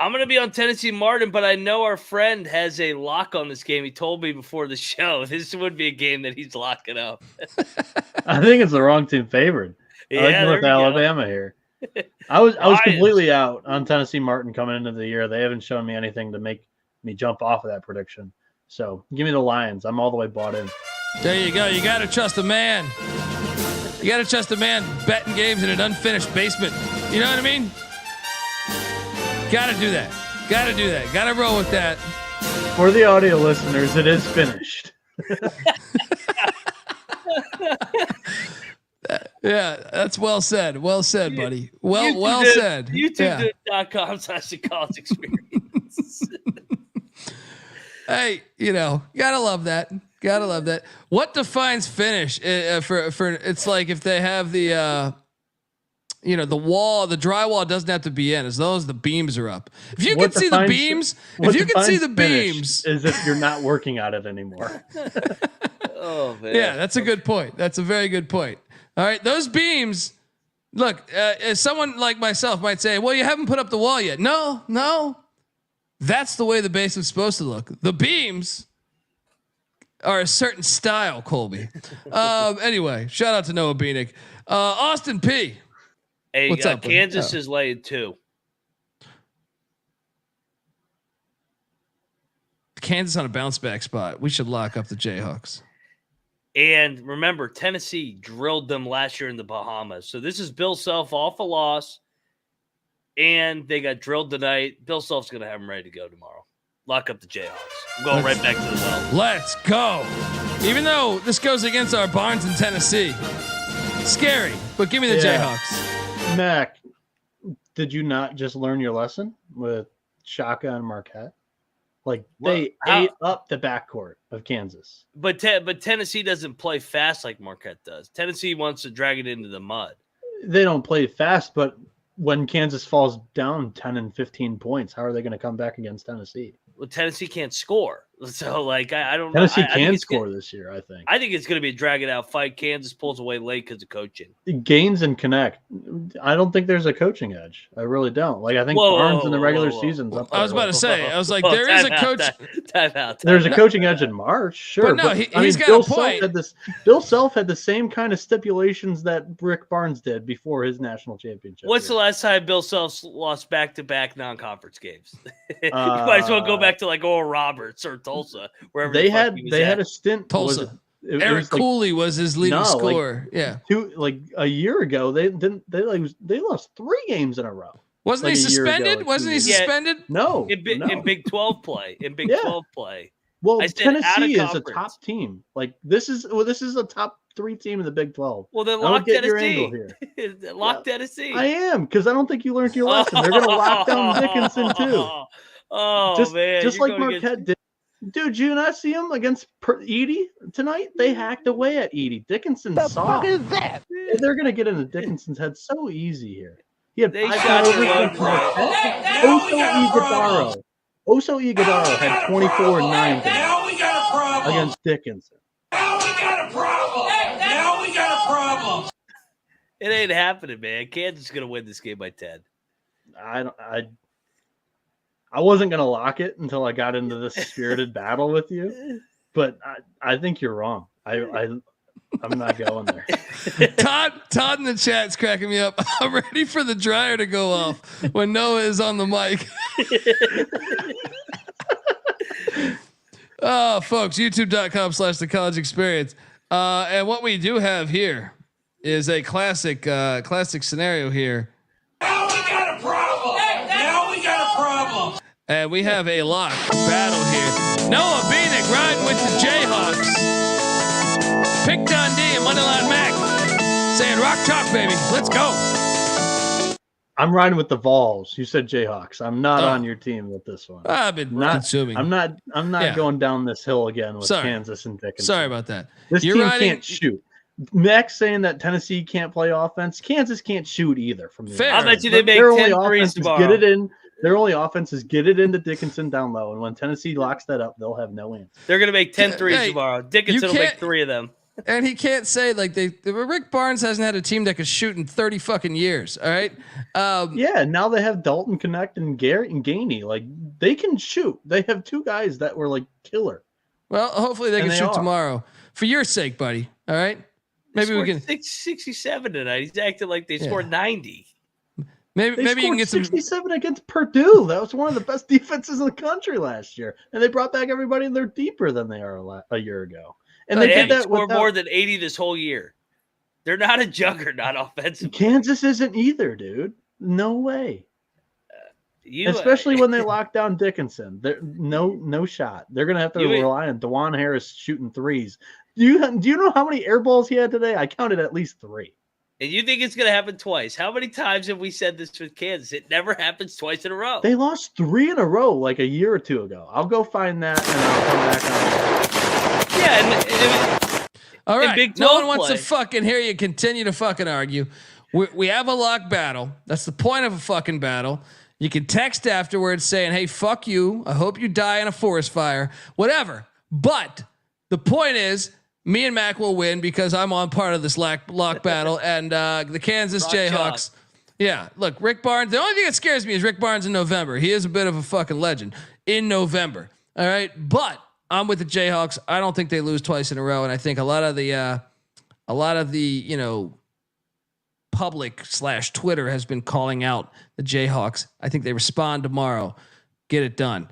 I'm going to be on Tennessee Martin, but I know our friend has a lock on this game. He told me before the show this would be a game that he's locking up. I think it's the wrong team favored. I like North Alabama here. I was completely out on Tennessee Martin coming into the year. They haven't shown me anything to make me jump off of that prediction. So give me the Lions. I'm all the way bought in. There you go. You got to trust a man. You got to trust a man betting games in an unfinished basement. You know what I mean? Got to do that. Got to roll with that. For the audio listeners, it is finished. Yeah, that's well said. Well said, buddy. Well said. YouTube.com/college experience. Hey, gotta love that. What defines finish for it's like if they have the the wall, the drywall doesn't have to be in as long as the beams are up. If you can see the beams, is if you're not working at it anymore. Oh man. Yeah, that's a good point. That's a very good point. All right, those beams. Look, someone like myself might say, "Well, you haven't put up the wall yet." No. That's the way the basement's supposed to look. The beams are a certain style, Colby. Anyway, shout out to Noah Bieniek. Austin P. Hey, what's up? Kansas is laying 2. Kansas on a bounce back spot. We should lock up the Jayhawks. And remember, Tennessee drilled them last year in the Bahamas. So this is Bill Self off a loss, and they got drilled tonight. Bill Self's going to have them ready to go tomorrow. Lock up the Jayhawks. I'm going right back to the well. Let's go. Even though this goes against our Barnes in Tennessee. Scary, but give me the Jayhawks. Mac, did you not just learn your lesson with Shaka and Marquette? Like they ate up the backcourt of Kansas. But Tennessee doesn't play fast like Marquette does. Tennessee wants to drag it into the mud. They don't play fast, but when Kansas falls down 10 and 15 points, how are they going to come back against Tennessee? Well, Tennessee can't score. So, like, I don't know. Tennessee can score this year, I think. I think it's going to be a drag-it-out fight. Kansas pulls away late because of coaching. Gains and connect. I don't think there's a coaching edge. I really don't. Like, I think Barnes in the regular season's up there. I was about to say. I was like, there is a coach. There's a coaching edge in March, sure. But no, he's got a point. Bill Self had the same kind of stipulations that Rick Barnes did before his national championship. What's the last time Bill Self lost back-to-back non-conference games? You might as well go back to, like, Oral Roberts or Tulsa, wherever they had a stint. Tulsa. Eric Cooley was his leading scorer. A year ago, they lost 3 games in a row. Wasn't he suspended? Wasn't he suspended? No. In Big 12 play. In 12 play. Well, Tennessee is a top team. Like this is a top 3 team in the Big 12. Well, then lock Tennessee. Lock Tennessee. I am, because I don't think you learned your lesson. They're going to lock down Dickinson too. Man, just like Marquette did. Dude, you not see him against Edey tonight? They hacked away at Edey. Dickinson's soft. The fuck is that? They're going to get into Dickinson's head so easy here. He had 5 turnovers. Oso Iguodaro had 24 and 9 against Dickinson. Now we got a problem. It ain't happening, man. Kansas is going to win this game by 10. I wasn't going to lock it until I got into this spirited battle with you, but I think you're wrong. I'm not going there. Todd in the chat's cracking me up. I'm ready for the dryer to go off when Noah is on the mic. Folks, youtube.com/the college experience. And what we do have here is a classic scenario here. Now we got a problem. And we have a lock battle here. Noah Bieniek riding with the Jayhawks. Pick Dundee and Moneyline Mac saying rock chalk, baby. Let's go. I'm riding with the Vols. You said Jayhawks. I'm not on your team with this one. I've been consuming. I'm not going down this hill again with Kansas and Dickinson. Sorry about that. This team can't shoot. Max saying that Tennessee can't play offense. Kansas can't shoot either. From the Fair. I bet you they make 10 threes tomorrow. Get it in. Their only offense is get it into Dickinson down low, and when Tennessee locks that up, they'll have no answer. They're going to make 10 threes tomorrow. Dickinson will make 3 of them. And he can't say like Rick Barnes hasn't had a team that could shoot in 30 fucking years. All right. Now they have Dalton Connect and Garrett and Gainey. Like they can shoot. They have 2 guys that were like killer. Well, hopefully they can shoot tomorrow for your sake, buddy. All right. Maybe we can 67 tonight. He's acting like they scored 90. Maybe you can get 67 against Purdue. That was one of the best defenses in the country last year, and they brought back everybody, and they're deeper than they are a year ago. And they did that scored more than 80 this whole year. They're not a juggernaut offensively. Kansas isn't either, dude. No way. Especially when they lock down Dickinson. No shot. They're gonna have to rely on DeJuan Harris shooting threes. Do you know how many air balls he had today? I counted at least 3. And you think it's going to happen twice? How many times have we said this with Kansas? It never happens twice in a row. They lost 3 in a row like a year or 2 ago. I'll go find that and I'll come back on it. Yeah. All right. No one wants to fucking hear you continue to fucking argue. We have a lock battle. That's the point of a fucking battle. You can text afterwards saying, hey, fuck you. I hope you die in a forest fire. Whatever. But the point is, me and Mac will win because I'm on part of this lock battle, and the Kansas Jayhawks. Yeah, look, Rick Barnes. The only thing that scares me is Rick Barnes in November. He is a bit of a fucking legend in November. All right, but I'm with the Jayhawks. I don't think they lose twice in a row, and I think a lot of the public / Twitter has been calling out the Jayhawks. I think they respond tomorrow, get it done.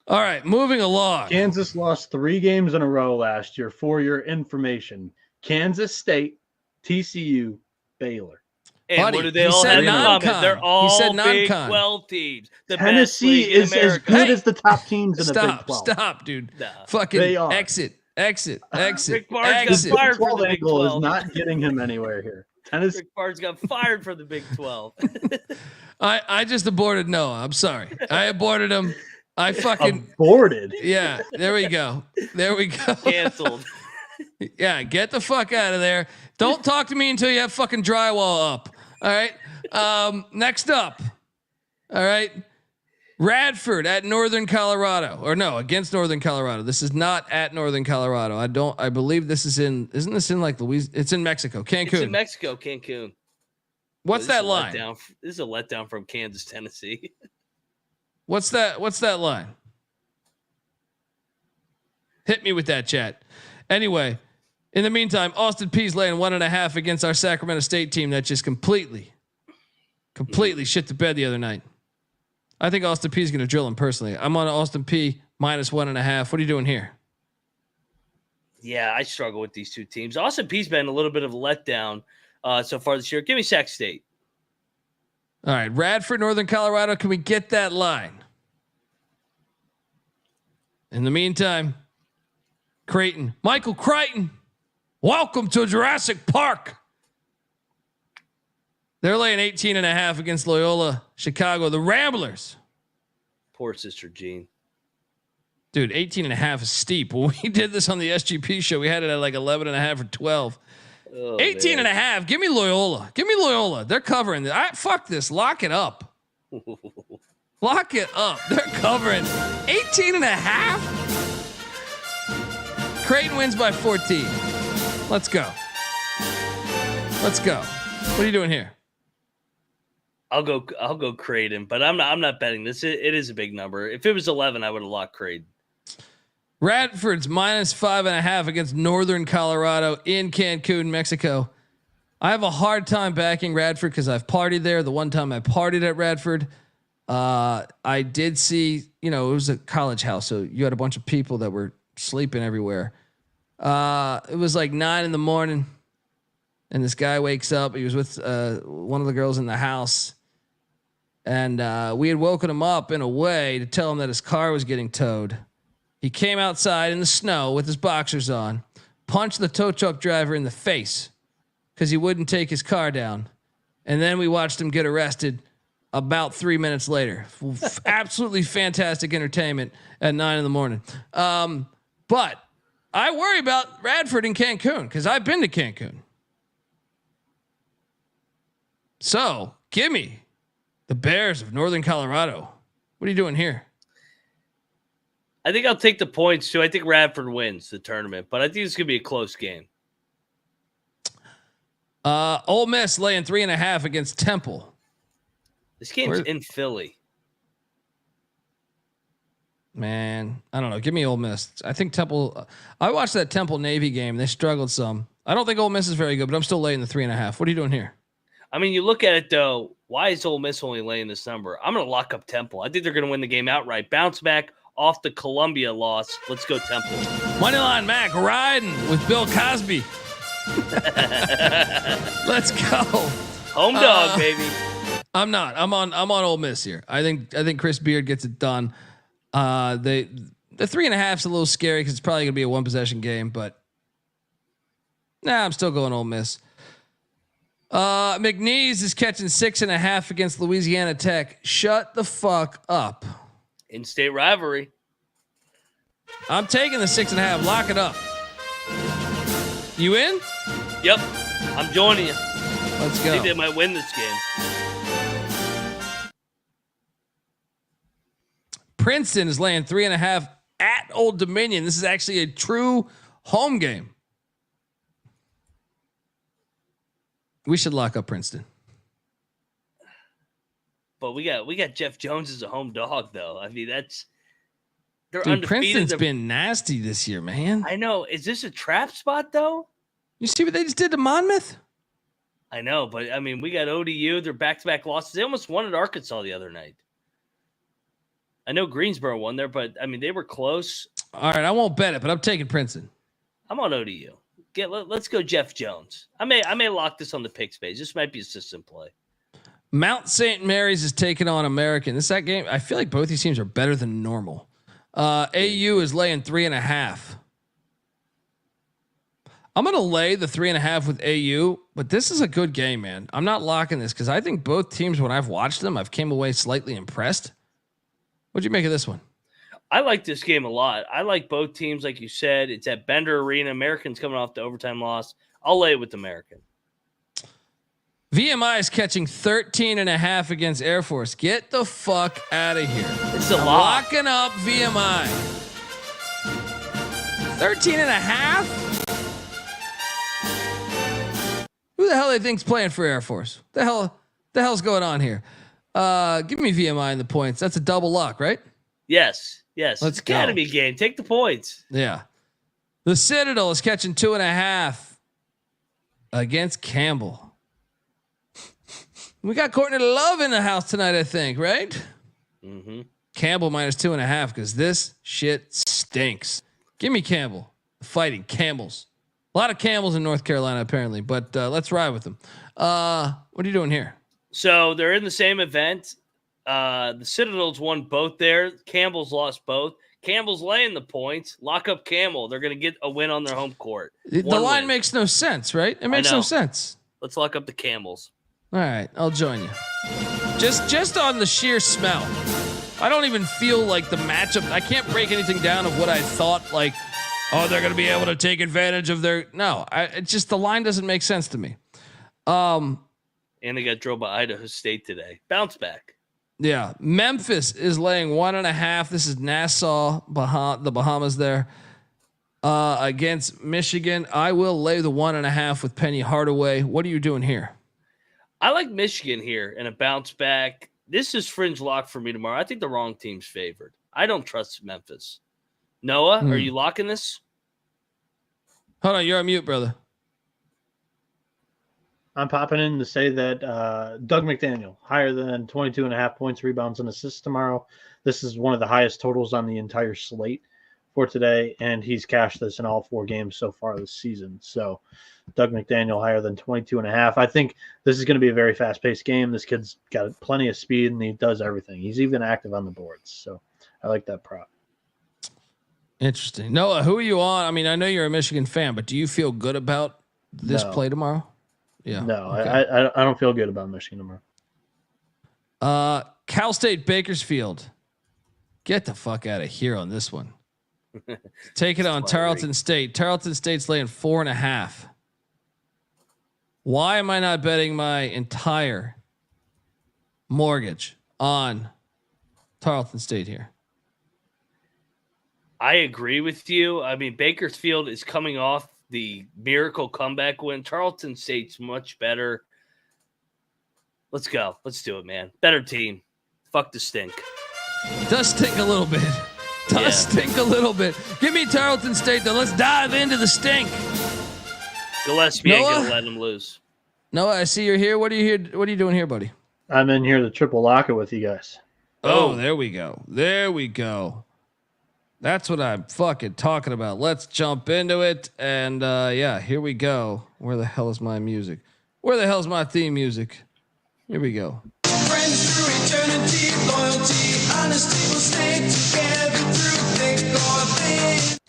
All right, moving along. Kansas lost 3 games in a row last year. For your information, Kansas State, TCU, Baylor. And Buddy, what do they all have in common? They're all Big 12 teams. The Tennessee is as good as the top teams in the Big 12. Stop, dude. Nah. Fucking They are. exit. Rick Barnes got fired from the Big 12. Is not getting him anywhere here. Tennessee. Rick Barnes got fired from the Big 12. I just aborted Noah. I'm sorry. I aborted him. I fucking aborted. Yeah, there we go. Canceled. Yeah, get the fuck out of there. Don't talk to me until you have fucking drywall up. All right. Next up. All right. Radford at Northern Colorado, or no, against Northern Colorado. This is not at Northern Colorado. I believe this is isn't this in like Louisiana? It's in Mexico, Cancun. It's in Mexico, Cancun. What's that line? This is a letdown from Kansas, Tennessee. What's that line? Hit me with that, chat. Anyway, in the meantime, Austin Peay's laying 1.5 against our Sacramento State team that just completely shit the bed the other night. I think Austin Peay's going to drill him personally. I'm on Austin Peay minus 1.5. What are you doing here? Yeah, I struggle with these two teams. Austin Peay's been a little bit of a letdown so far this year. Give me Sac State. All right, Radford, Northern Colorado. Can we get that line? In the meantime, Michael Crichton, welcome to Jurassic Park. They're laying 18.5 against Loyola Chicago. The Ramblers. Poor Sister Jean. Dude, 18.5 is steep. When we did this on the SGP show, we had it at like 11.5 or 12. 18.5. Give me Loyola. They're covering this. Fuck this. Lock it up. Lock it up. They're covering 18.5. Creighton wins by 14. Let's go. What are you doing here? I'll go Creighton, but I'm not betting this. It is a big number. If it was 11, I would have locked Creighton. Radford's minus 5.5 against Northern Colorado in Cancun, Mexico. I have a hard time backing Radford because I've partied there. The one time I partied at Radford, I did see, it was a college house, so you had a bunch of people that were sleeping everywhere. It was like 9 a.m, and this guy wakes up. He was with one of the girls in the house, and we had woken him up in a way to tell him that his car was getting towed. He came outside in the snow with his boxers on, punched the tow truck driver in the face because he wouldn't take his car down. And then we watched him get arrested about 3 minutes later. Absolutely fantastic entertainment at 9 a.m. But I worry about Radford and Cancun because I've been to Cancun. So give me the Bears of Northern Colorado. What are you doing here? I think I'll take the points too. I think Radford wins the tournament, but I think it's going to be a close game. Ole Miss laying 3.5 against Temple. This game's in Philly. Man, I don't know. Give me Ole Miss. I think Temple. I watched that Temple Navy game. They struggled some. I don't think Ole Miss is very good, but I'm still laying the 3.5. What are you doing here? I mean, you look at it though. Why is Ole Miss only laying this number? I'm going to lock up Temple. I think they're going to win the game outright. Bounce back off the Columbia loss. Let's go Temple. Moneyline Mac riding with Bill Cosby. Let's go. Home dog, baby. I'm not. I'm on Ole Miss here. I think Chris Beard gets it done. The 3.5 is a little scary because it's probably gonna be a 1-possession game, but I'm still going Ole Miss. McNeese is catching 6.5 against Louisiana Tech. Shut the fuck up. In-state rivalry. I'm taking the 6.5. Lock it up. You in? Yep. I'm joining you. Let's go. I think they might win this game. Princeton is laying 3.5 at Old Dominion. This is actually a true home game. We should lock up Princeton. But we got Jeff Jones as a home dog, though. I mean, they're Dude, undefeated. Princeton's been nasty this year, man. I know. Is this a trap spot, though? You see what they just did to Monmouth? I know, but I mean, we got ODU. They're back-to-back losses. They almost won at Arkansas the other night. I know Greensboro won there, but I mean they were close. All right, I won't bet it, but I'm taking Princeton. I'm on ODU. Let's go Jeff Jones. I may lock this on the picks page. This might be a system play. Mount St. Mary's is taking on American. This is that game. I feel like both these teams are better than normal. AU is laying 3.5. I'm going to lay the 3.5 with AU, but this is a good game, man. I'm not locking this because I think both teams, when I've watched them, I've came away slightly impressed. What'd you make of this one? I like this game a lot. I like both teams, like you said. It's at Bender Arena. American's coming off the overtime loss. I'll lay it with American. VMI is catching 13.5 against Air Force. Get the fuck out of here. It's a lock. Locking up VMI. 13.5? Who the hell they think's playing for Air Force? The hell's going on here? Give me VMI in the points. That's a double lock, right? Yes. Let's it's Academy game. Take the points. Yeah. The Citadel is catching 2.5 against Campbell. We got Courtney Love in the house tonight, I think, right? Mm-hmm. Campbell minus 2.5 because this shit stinks. Give me Campbell. Fighting Campbells. A lot of Campbells in North Carolina, apparently, but let's ride with them. What are you doing here? So they're in the same event. The Citadels won both there. Campbell's lost both. Campbell's laying the points. Lock up Campbell. They're going to get a win on their home court. The line makes no sense, right? It makes no sense. Let's lock up the Campbells. All right, I'll join you. Just on the sheer smell. I don't even feel like the matchup. I can't break anything down of what I thought. Like, oh, they're going to be able to take advantage of their. No, it's just the line doesn't make sense to me. And they got drilled by Idaho State today. Bounce back. Yeah, Memphis is laying 1.5. This is Nassau, the Bahamas there, against Michigan. I will lay the 1.5 with Penny Hardaway. What are you doing here? I like Michigan here in a bounce back. This is fringe lock for me tomorrow. I think the wrong team's favored. I don't trust Memphis. Noah, are you locking this? Hold on, you're on mute, brother. I'm popping in to say that Doug McDaniel, higher than 22.5 points, rebounds, and assists tomorrow. This is one of the highest totals on the entire slate for today, and he's cashed this in all 4 games so far this season. So Doug McDaniel higher than 22.5. I think this is going to be a very fast-paced game. This kid's got plenty of speed, and he does everything. He's even active on the boards. So I like that prop. Interesting. Noah, who are you on? I mean, I know you're a Michigan fan, but do you feel good about this play tomorrow? Yeah. No, okay. I don't feel good about Michigan tomorrow. Cal State Bakersfield. Get the fuck out of here on this one. Take it on Tarleton State. Tarleton State's laying 4.5. Why am I not betting my entire mortgage on Tarleton State here? I agree with you. I mean, Bakersfield is coming off the miracle comeback win. Tarleton State's much better. Let's go. Let's do it, man. Better team. Fuck the stink. Does stink a little bit. Stink a little bit. Give me Tarleton State, though. Let's dive into the stink. Gillespie ain't gonna let them lose. Noah, I see you're here. What are you here? What are you doing here, buddy? I'm in here to triple lock it with you guys. Oh, there we go. There we go. That's what I'm fucking talking about. Let's jump into it. And yeah, here we go. Where the hell is my music? Where the hell's my theme music? Here we go. Friends through eternity, loyalty, honesty will stay together through thick or thin.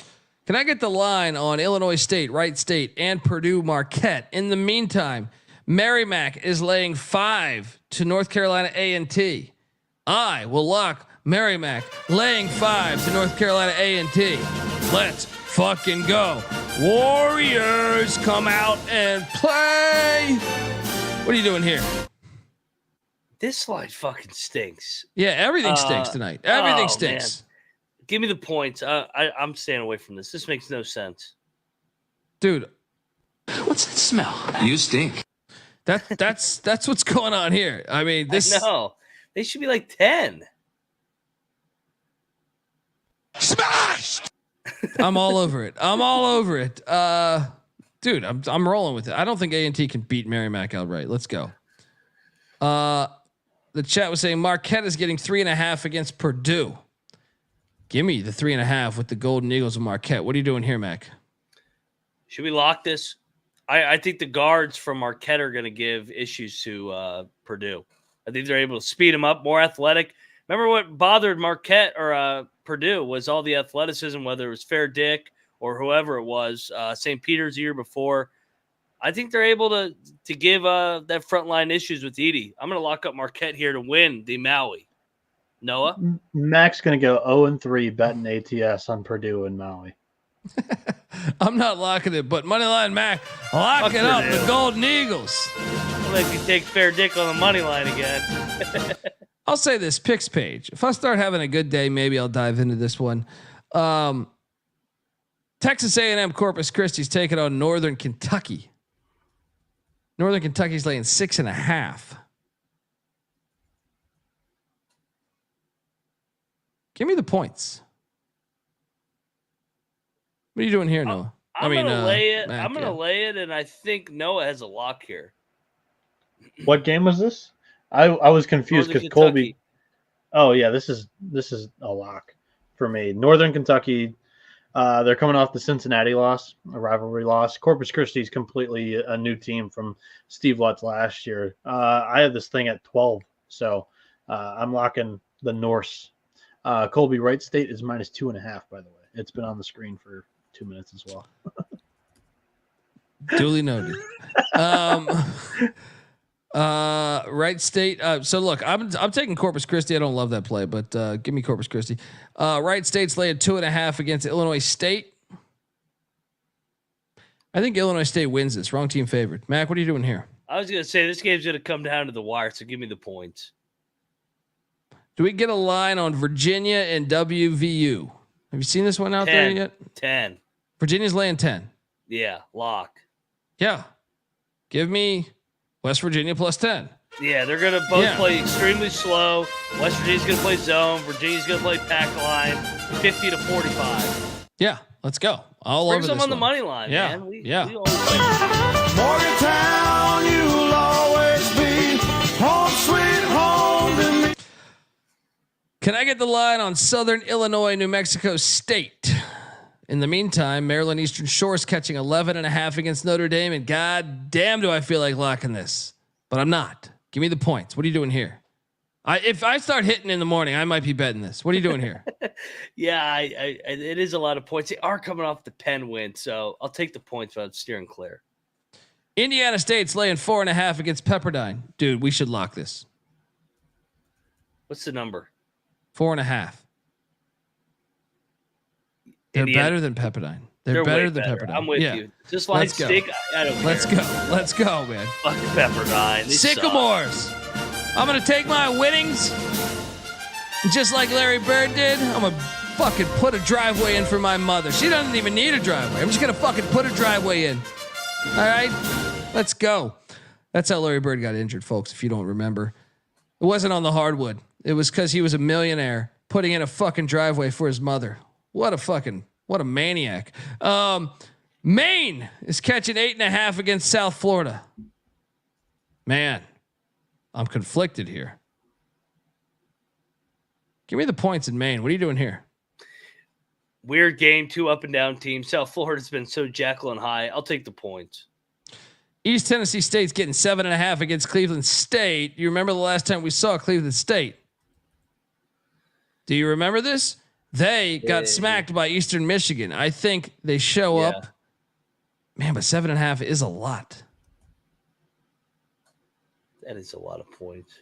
Can I get the line on Illinois State, Wright State, and Purdue Marquette? In the meantime, Merrimack is laying 5 to North Carolina A&T. I will lock Merrimack laying 5 to North Carolina A&T. Let's fucking go. Warriors, come out and play. What are you doing here? This slide fucking stinks. Yeah, everything stinks tonight. Everything stinks. Man. Give me the points. I'm staying away from this. This makes no sense. Dude. What's that smell? You stink. That's what's going on here. I mean, this. No, they should be like 10. Smashed. I'm all over it. I'm all over it. Dude, I'm rolling with it. I don't think A&T can beat Merrimack outright. Let's go. The chat was saying Marquette is getting 3.5 against Purdue. Give me the 3.5 with the Golden Eagles of Marquette. What are you doing here, Mac? Should we lock this? I think the guards from Marquette are going to give issues to Purdue. I think they're able to speed them up, more athletic. Remember what bothered Marquette or Purdue was all the athleticism, whether it was Fair Dick or whoever it was, St. Peter's the year before. I think they're able to give that front line issues with Edey. I'm going to lock up Marquette here to win the Maui. Noah? Mac's going to go 0-3 betting ATS on Purdue and Maui. I'm not locking it, but Moneyline Mac, locking up the Golden Eagles. I'll let you take Fair Dick on the money line again. I'll say this, picks page. If I start having a good day, maybe I'll dive into this one. Texas A&M Corpus Christi's taking on Northern Kentucky. Northern Kentucky's laying 6.5. Give me the points. What are you doing here, Noah? I'm gonna lay it. Mac, I'm gonna lay it, and I think Noah has a lock here. What game was this? I was confused because Colby. Oh yeah, this is a lock for me. Northern Kentucky. They're coming off the Cincinnati loss, a rivalry loss. Corpus Christi is completely a new team from Steve Lutz last year. I have this thing at 12, so I'm locking the Norse. Colby, Wright State is -2.5. By the way, it's been on the screen for 2 minutes as well. Duly noted. Wright State. So look, I'm taking Corpus Christi. I don't love that play, but give me Corpus Christi. Wright State's laying 2.5 against Illinois State. I think Illinois State wins this. Wrong team favored. Mac, what are you doing here? I was gonna say this game's gonna come down to the wire, so give me the points. Do we get a line on Virginia and WVU? Have you seen this one out there yet? 10. Virginia's laying 10. Yeah, lock. Yeah. Give me West Virginia +10. Yeah, they're going to both play extremely slow. West Virginia's going to play zone. Virginia's going to play pack line, 50 to 45. Yeah, let's go. I'll bring some on the money line, man. We Morgantown, you'll always be home sweet home to me. Can I get the line on Southern Illinois, New Mexico State? In the meantime, Maryland Eastern Shore's catching 11.5 against Notre Dame, and god damn do I feel like locking this, but I'm not. Give me the points. What are you doing here? If I start hitting in the morning, I might be betting this. What are you doing here? Yeah, it is a lot of points. They are coming off the Penn win, so I'll take the points, but I'm steering clear. Indiana State's laying 4.5 against Pepperdine. Dude, we should lock this. What's the number? 4.5. They're better than Pepperdine. They're better than Pepperdine. I'm with you. Just like stick. I don't care. Let's go, man. Fuck Pepperdine. Sycamores. I'm gonna take my winnings, and just like Larry Bird did, I'm gonna fucking put a driveway in for my mother. She doesn't even need a driveway. I'm just gonna fucking put a driveway in. All right, let's go. That's how Larry Bird got injured, folks. If you don't remember, it wasn't on the hardwood. It was because he was a millionaire putting in a fucking driveway for his mother. What a maniac. Maine is catching 8.5 against South Florida. Man, I'm conflicted here. Give me the points in Maine. What are you doing here? Weird game, 2 up and down teams. South Florida's been so Jekyll and Hyde. I'll take the points. East Tennessee State's getting 7.5 against Cleveland State. You remember the last time we saw Cleveland State? Do you remember this? They got smacked by Eastern Michigan. I think they show up. Man, but 7.5 is a lot. That is a lot of points.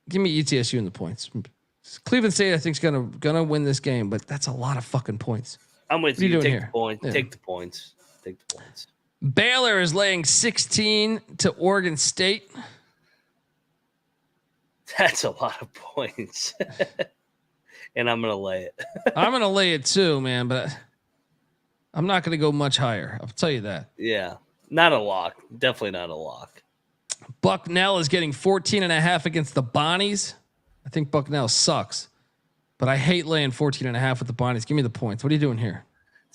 Give me ETSU in the points. Cleveland State, I think, is gonna win this game, but that's a lot of fucking points. I'm with you. What are you doing Take here? the points. Yeah. Take the points. Take the points. Baylor is laying 16 to Oregon State. That's a lot of points. And I'm gonna lay it. I'm gonna lay it too, man, but I'm not gonna go much higher. I'll tell you that. Yeah, not a lock. Definitely not a lock. Bucknell is getting 14.5 against the Bonnies. I think Bucknell sucks, but I hate laying 14.5 with the Bonnies. Give me the points. What are you doing here?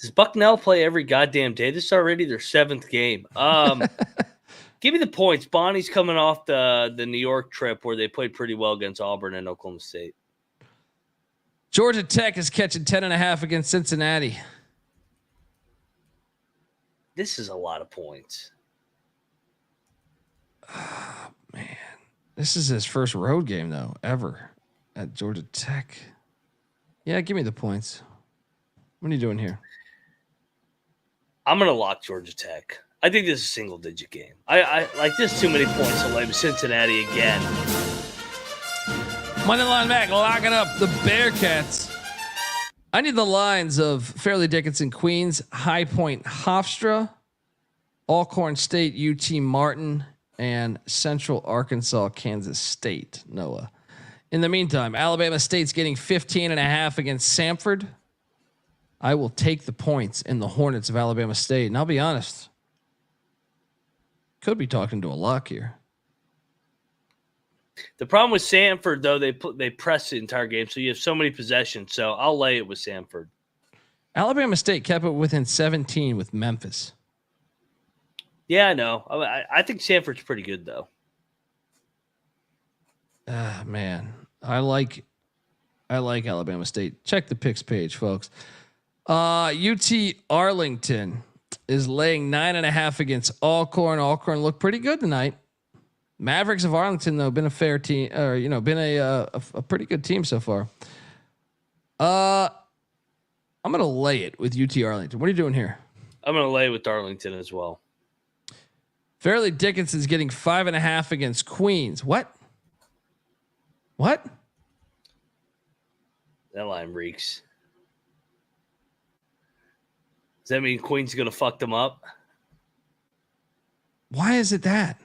Does Bucknell play every goddamn day? This is already their 7th game. Give me the points. Bonnie's coming off the New York trip where they played pretty well against Auburn and Oklahoma State. Georgia Tech is catching 10.5 against Cincinnati. This is a lot of points. Oh, man. This is his first road game, though, ever at Georgia Tech. Yeah, give me the points. What are you doing here? I'm going to lock Georgia Tech. I think this is a single-digit game. I like this too many points to lay with Cincinnati again. Money line back, locking up the Bearcats. I need the lines of Fairleigh Dickinson, Queens, High Point, Hofstra, Alcorn State, UT Martin, and Central Arkansas, Kansas State. Noah. In the meantime, Alabama State's getting 15.5 against Samford. I will take the points in the Hornets of Alabama State, and I'll be honest. Could be talking to a lock here. The problem with Samford, though, they press the entire game, so you have so many possessions. So I'll lay it with Samford. Alabama State kept it within 17 with Memphis. Yeah, I know. I think Samford's pretty good, though. Man, I like Alabama State. Check the picks page, folks. UT Arlington is laying 9.5 against Alcorn. Alcorn looked pretty good tonight. Mavericks of Arlington, though, been a fair team, or been a pretty good team so far. I'm gonna lay it with UT Arlington. What are you doing here? I'm gonna lay it with Arlington as well. Fairleigh Dickinson's getting 5.5 against Queens. What? What? That line reeks. Does that mean Queens is gonna fuck them up? Why is it that?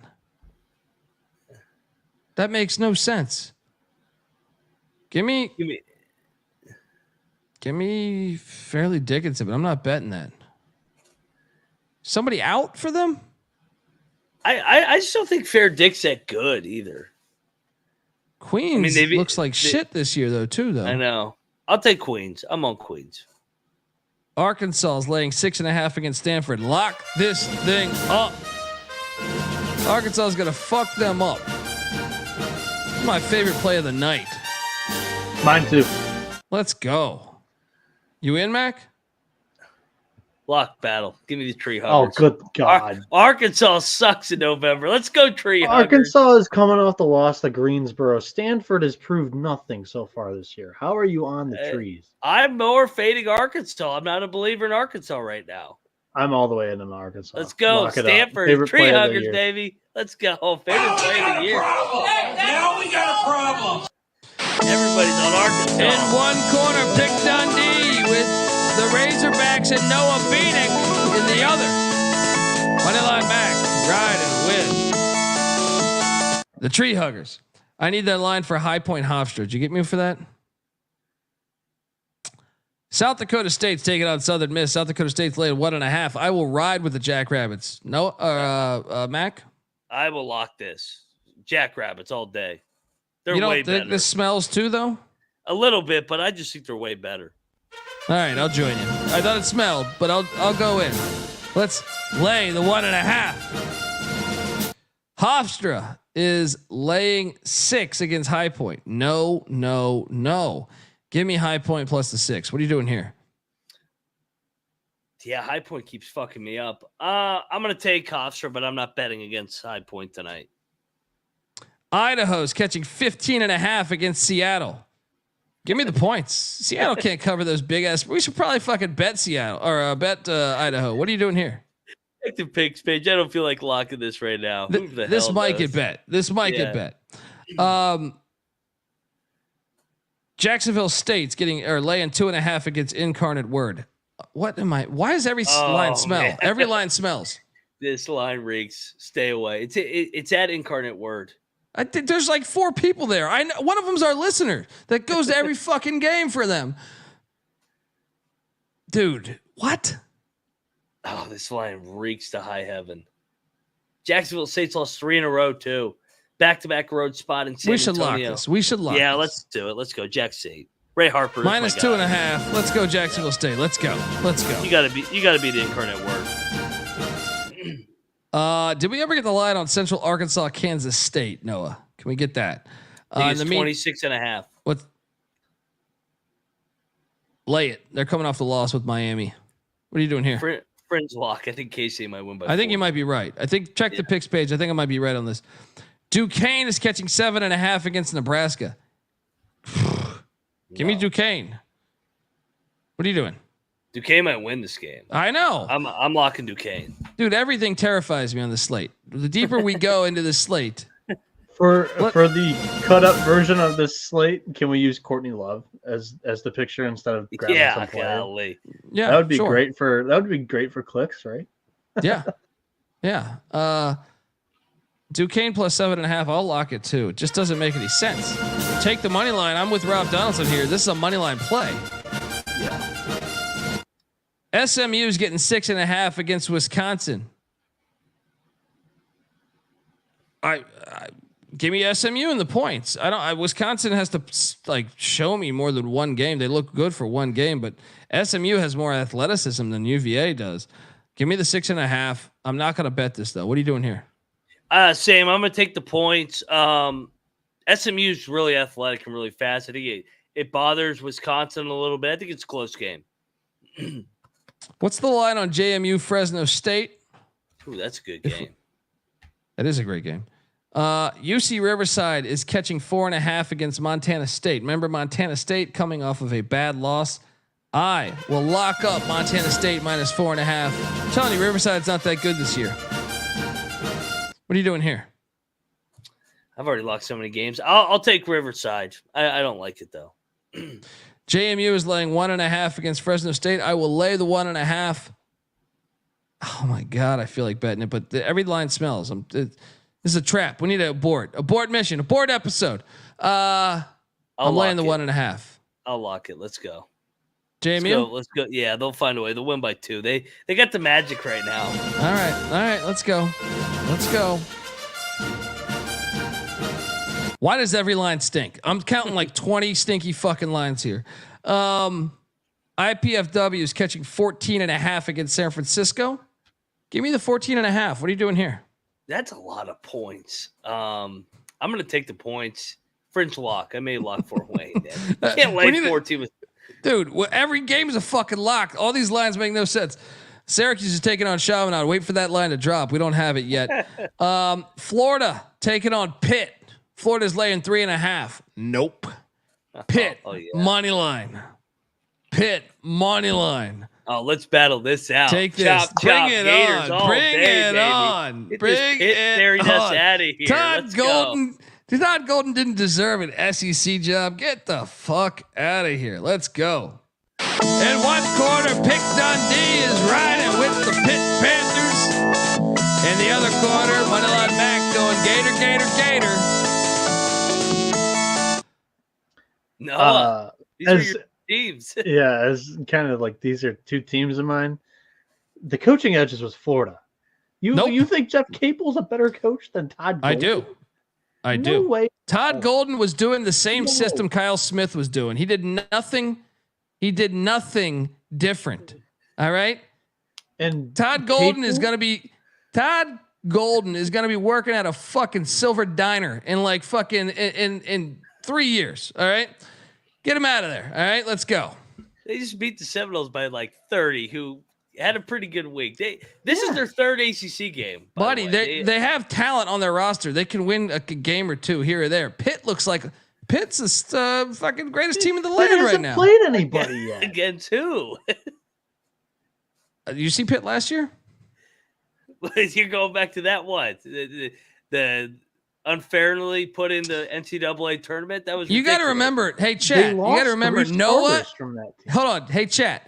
That makes no sense. Give me Fairleigh Dickinson, but I'm not betting that. Somebody out for them? I just don't think Fair Dick's that good either. Queens looks like shit this year, though. I know. I'll take Queens. I'm on Queens. Arkansas is laying 6.5 against Stanford. Lock this thing up. Arkansas is gonna fuck them up. My favorite play of the night. Mine too. Let's go. You in, Mac? Lock battle. Give me the Tree Huggers. Oh, good God. Arkansas sucks in November. Let's go Tree Huggers. Arkansas is coming off the loss to Greensboro. Stanford has proved nothing so far this year. How are you on the trees? I'm more fading Arkansas. I'm not a believer in Arkansas right now. I'm all the way in Arkansas. Let's go. Stanford. Tree Huggers, baby. Let's go. Favorite play of the year. Now we got a problem. Everybody's on Arkansas. In one corner, Pick Dundee with the Razorbacks and Noah Bieniek in the other. Moneyline back, ride and win. The Tree Huggers. I need that line for High Point Hofstra. Did you get me for that? South Dakota State's taking on Southern Miss. South Dakota State's laid 1.5. I will ride with the Jackrabbits. No, Mac. I will lock this. Jackrabbits all day. They're you don't way think better. this smells too, though? A little bit, but I just think they're way better. All right, I'll join you. I thought it smelled, but I'll go in. Let's lay the 1.5. Hofstra is laying 6 against High Point. No. Give me High Point plus the 6. What are you doing here? Yeah, High Point keeps fucking me up. I'm going to take Hofstra, but I'm not betting against High Point tonight. Idaho's catching 15.5 against Seattle. Give me the points. Seattle can't cover those big ass. We should probably fucking bet Seattle or bet Idaho. What are you doing here? Active picks page. I don't feel like locking this right now. This might get bet. This might get bet. Jacksonville State's getting or laying 2.5 against Incarnate Word. What am I? Why does every line smell? Man. Every line smells. This line reeks. Stay away. It's at Incarnate Word. There's like 4 people there. I know one of them's our listener that goes to every fucking game for them. Dude, what? Oh, this line reeks to high heaven. Jacksonville State's lost 3 in a row too. Back-to-back road spot in San Antonio. Lock this. We should lock. Yeah, this. let's do it. Let's go, Jack State. Ray Harper minus 2.5. Let's go, Jacksonville State. Let's go. You gotta be the Incarnate Word. Did we ever get the line on Central Arkansas, Kansas State, Noah? Can we get that? I think it's 26.5. What? Lay it. They're coming off the loss with Miami. What are you doing here? Fringe lock. I think KC might win by I think you might be right. I think check the picks page. I think I might be right on this. Duquesne is catching 7.5 against Nebraska. Give me Duquesne. What are you doing? Duquesne might win this game. I know. I'm locking Duquesne. Dude, everything terrifies me on the slate. The deeper we go into the slate. For the cut up version of this slate, can we use Courtney Love as the picture instead of grabbing some player? Golly. Yeah, that would be great for clicks, right? Yeah. Yeah. Duquesne plus 7.5. I'll lock it too. It just doesn't make any sense. Take the money line. I'm with Rob Donaldson here. This is a money line play. Yeah. SMU is getting 6.5 against Wisconsin. Give me SMU in the points. Wisconsin has to show me more than one game. They look good for one game, but SMU has more athleticism than UVA does. Give me the 6.5. I'm not going to bet this though. What are you doing here? Same. I'm going to take the points. SMU is really athletic and really fast. I think it bothers Wisconsin a little bit. I think it's a close game. What's the line on JMU Fresno State? Ooh, that's a good game. That is a great game. UC Riverside is catching 4.5 against Montana State. Remember Montana State coming off of a bad loss. I will lock up Montana State minus 4.5. I'm telling you, Riverside's not that good this year. What are you doing here? I've already locked so many games. I'll take Riverside. I don't like it though. JMU is laying 1.5 against Fresno State. I will lay the 1.5. Oh my God, I feel like betting it, but every line smells. This is a trap. We need a abort mission, abort episode. I'm laying the 1.5. I'll lock it. Let's go. JMU, let's go. Yeah, they'll find a way. They'll win by 2. They got the magic right now. All right. Let's go. Why does every line stink? I'm counting like 20 stinky fucking lines here. IPFW is catching 14.5 against San Francisco. Give me the 14.5. What are you doing here? That's a lot of points. I'm going to take the points. French lock. I may lock Fort Wayne. Can't lay 14 dude. Every game is a fucking lock. All these lines make no sense. Syracuse is taking on Chaminade. Wait for that line to drop. We don't have it yet. Florida taking on Pitt. Florida's laying 3.5. Nope. Pitt money line. Pitt money line. Oh, let's battle this out. Take this. Bring it on. Bring it on. Bring it on. Out of here. Todd Golden didn't deserve an SEC job. Get the fuck out of here. Let's go. In one corner, Pick Dundee is riding with the Pitt Panthers. In the other corner, Moneyline Mac going Gator, Gator, Gator. No, these are your teams. Yeah, as kind of like these are two teams of mine. The coaching edges was Florida. You think Jeff Capel's a better coach than Todd Golden? I do. Way. Todd Golden was doing the same system Kyle Smith was doing. He did nothing different. All right. And Todd Golden is going to be working at a fucking silver diner in like fucking in 3 years. All right. Get him out of there. All right. Let's go. They just beat the Seminoles by like 30, who had a pretty good week. This is their third ACC game. Buddy, they have talent on their roster. They can win a game or two here or there. Pitt looks like Pitt's the fucking greatest team in the land right now. Played anybody yet? Against who? You see Pitt last year? You're going back to that one. The unfairly put in the NCAA tournament. That was ridiculous. You got to remember. Hey, chat. You got to remember Noah. Hold on. Hey, chat.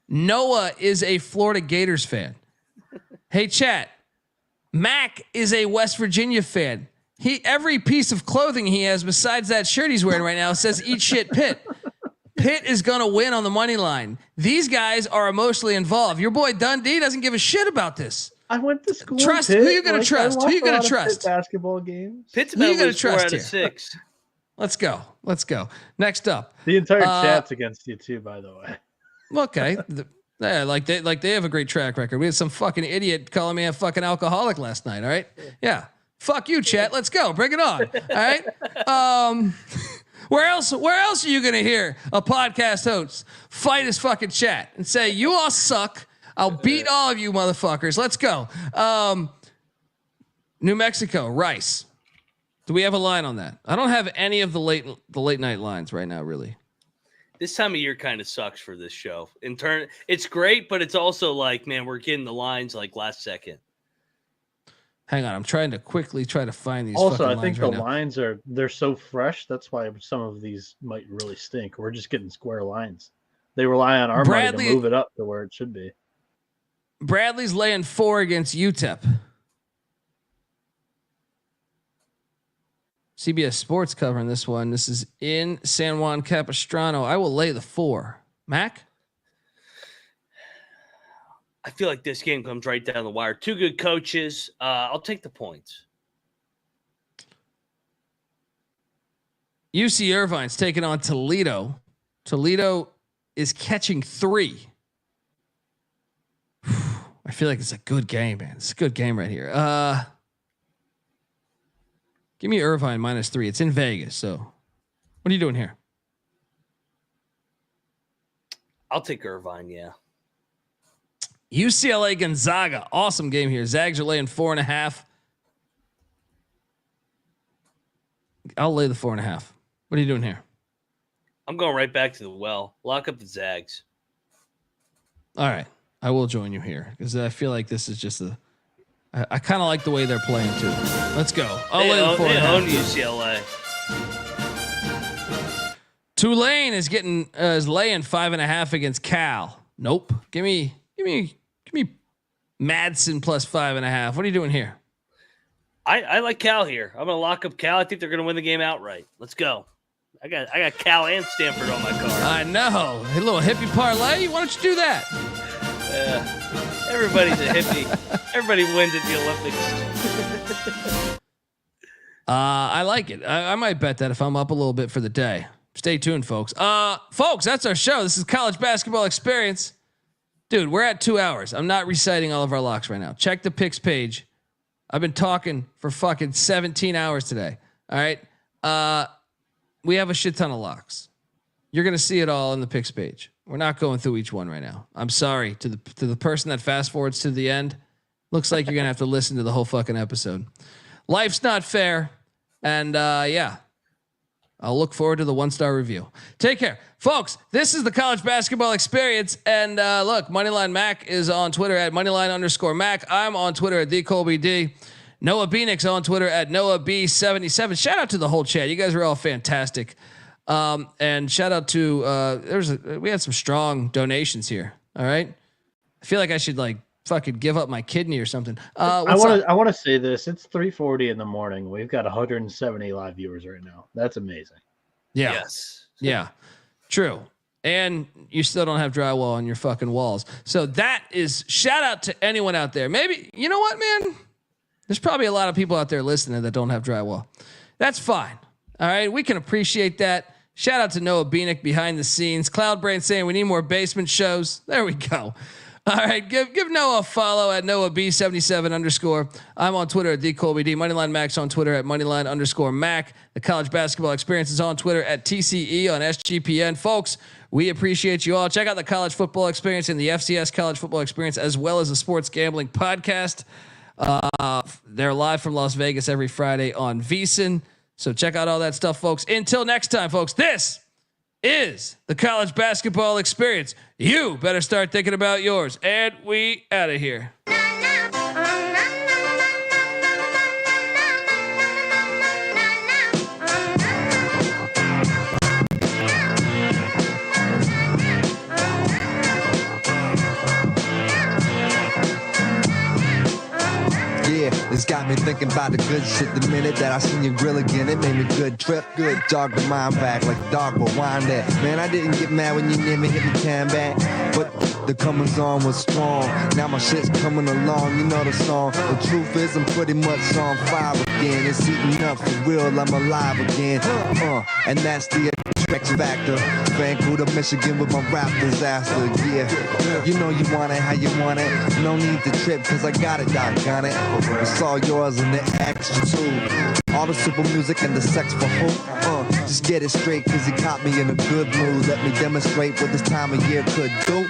Noah is a Florida Gators fan. Hey, chat. Mac is a West Virginia fan. Every piece of clothing he has besides that shirt he's wearing right now says "Eat shit, Pitt." Pitt is gonna win on the money line. These guys are emotionally involved. Your boy Dundee doesn't give a shit about this. I went to school. Trust who you gonna trust. Who you gonna trust? Basketball games. Pitt's about to lose 4 out of 6. Let's go. Next up, the entire chat's against you too. By the way. Okay. Yeah, like they have a great track record. We had some fucking idiot calling me a fucking alcoholic last night. All right. Yeah. Fuck you, chat. Let's go. Bring it on. All right. Where else are you going to hear a podcast host fight his fucking chat and say, you all suck. I'll beat all of you motherfuckers. Let's go. New Mexico, Rice. Do we have a line on that? I don't have any of the late night lines right now, really. This time of year kind of sucks for this show. In turn, it's great, but it's also like, man, we're getting the lines like last second. Hang on, I'm trying to quickly find these. Also, I lines think the right now. lines they're so fresh. That's why some of these might really stink. We're just getting square lines. They rely on our money to move it up to where it should be. Bradley's laying 4 against UTEP. CBS Sports covering this one. This is in San Juan Capistrano. I will lay the 4. Mac? I feel like this game comes right down the wire. 2 good coaches. I'll take the points. UC Irvine's taking on Toledo. Toledo is catching 3. I feel like it's a good game, man. It's a good game right here. Give me Irvine -3. It's in Vegas. So what are you doing here? I'll take Irvine. Yeah. UCLA Gonzaga. Awesome game here. Zags are laying 4.5. I'll lay the 4.5. What are you doing here? I'm going right back to the well. Lock up the Zags. All right. I will join you here because I feel like this is just I kind of like the way they're playing too. Let's go. I'll lay the 4.5. They own UCLA. Tulane is laying 5.5 against Cal. Nope. Give me Madsen plus 5.5. What are you doing here? I like Cal here. I'm gonna lock up Cal. I think they're gonna win the game outright. Let's go. I got Cal and Stanford on my card. I know. A little hippie parlay. Why don't you do that? Everybody's a hippie. Everybody wins at the Olympics. I like it. I might bet that if I'm up a little bit for the day. Stay tuned, folks. Folks, that's our show. This is College Basketball Experience. Dude, we're at 2 hours. I'm not reciting all of our locks right now. Check the picks page. I've been talking for fucking 17 hours today. All right. We have a shit ton of locks. You're going to see it all in the picks page. We're not going through each one right now. I'm sorry to the person that fast forwards to the end. Looks like you're going to have to listen to the whole fucking episode. Life's not fair. And yeah, I'll look forward to the 1-star review. Take care, folks. This is the College Basketball Experience. And look, Moneyline Mac is on Twitter at Moneyline_Mac. I'm on Twitter at TheColbyD. Noah Bieniek's on Twitter at NoahB77. Shout out to the whole chat. You guys are all fantastic. And shout out to we had some strong donations here. All right. I feel like I should like fucking give up my kidney or something. I want to say this. It's 3:40 in the morning. We've got 170 live viewers right now. That's amazing. Yeah. Yes. Yeah. True. And you still don't have drywall on your fucking walls. So that is shout out to anyone out there. Maybe, you know what, man? There's probably a lot of people out there listening that don't have drywall. That's fine. All right. We can appreciate that. Shout out to Noah Bieniek behind the scenes. Cloudbrain saying we need more basement shows. There we go. All right. Give Noah a follow at NoahB77_. I'm on Twitter at TheColbyD. Moneyline Mac's on Twitter at Moneyline_Mac. The College Basketball Experience is on Twitter at TCE on SGPN. Folks, we appreciate you all. Check out the College Football Experience and the FCS College Football Experience, as well as the Sports Gambling Podcast. They're live from Las Vegas every Friday on VSiN. So check out all that stuff, folks. Until next time, folks, this is the College Basketball Experience. You better start thinking about yours. And we out of here. It's got me thinking about the good shit the minute that I seen your grill again. It made me good trip, good dog the mind back like a dog will wind that. Man, I didn't get mad when you near me hit me tan back, but the comings on was strong. Now my shit's coming along, you know the song. The truth is I'm pretty much on fire again. It's heating up for real, I'm alive again. And that's the X Factor. Vancouver, Michigan with my rap disaster. Yeah, you know you want it how you want it. No need to trip cause I got it, doggone it. It's all yours and the extra too. All the super music and the sex for who? Just get it straight, cause it caught me in a good mood. Let me demonstrate what this time of year could do.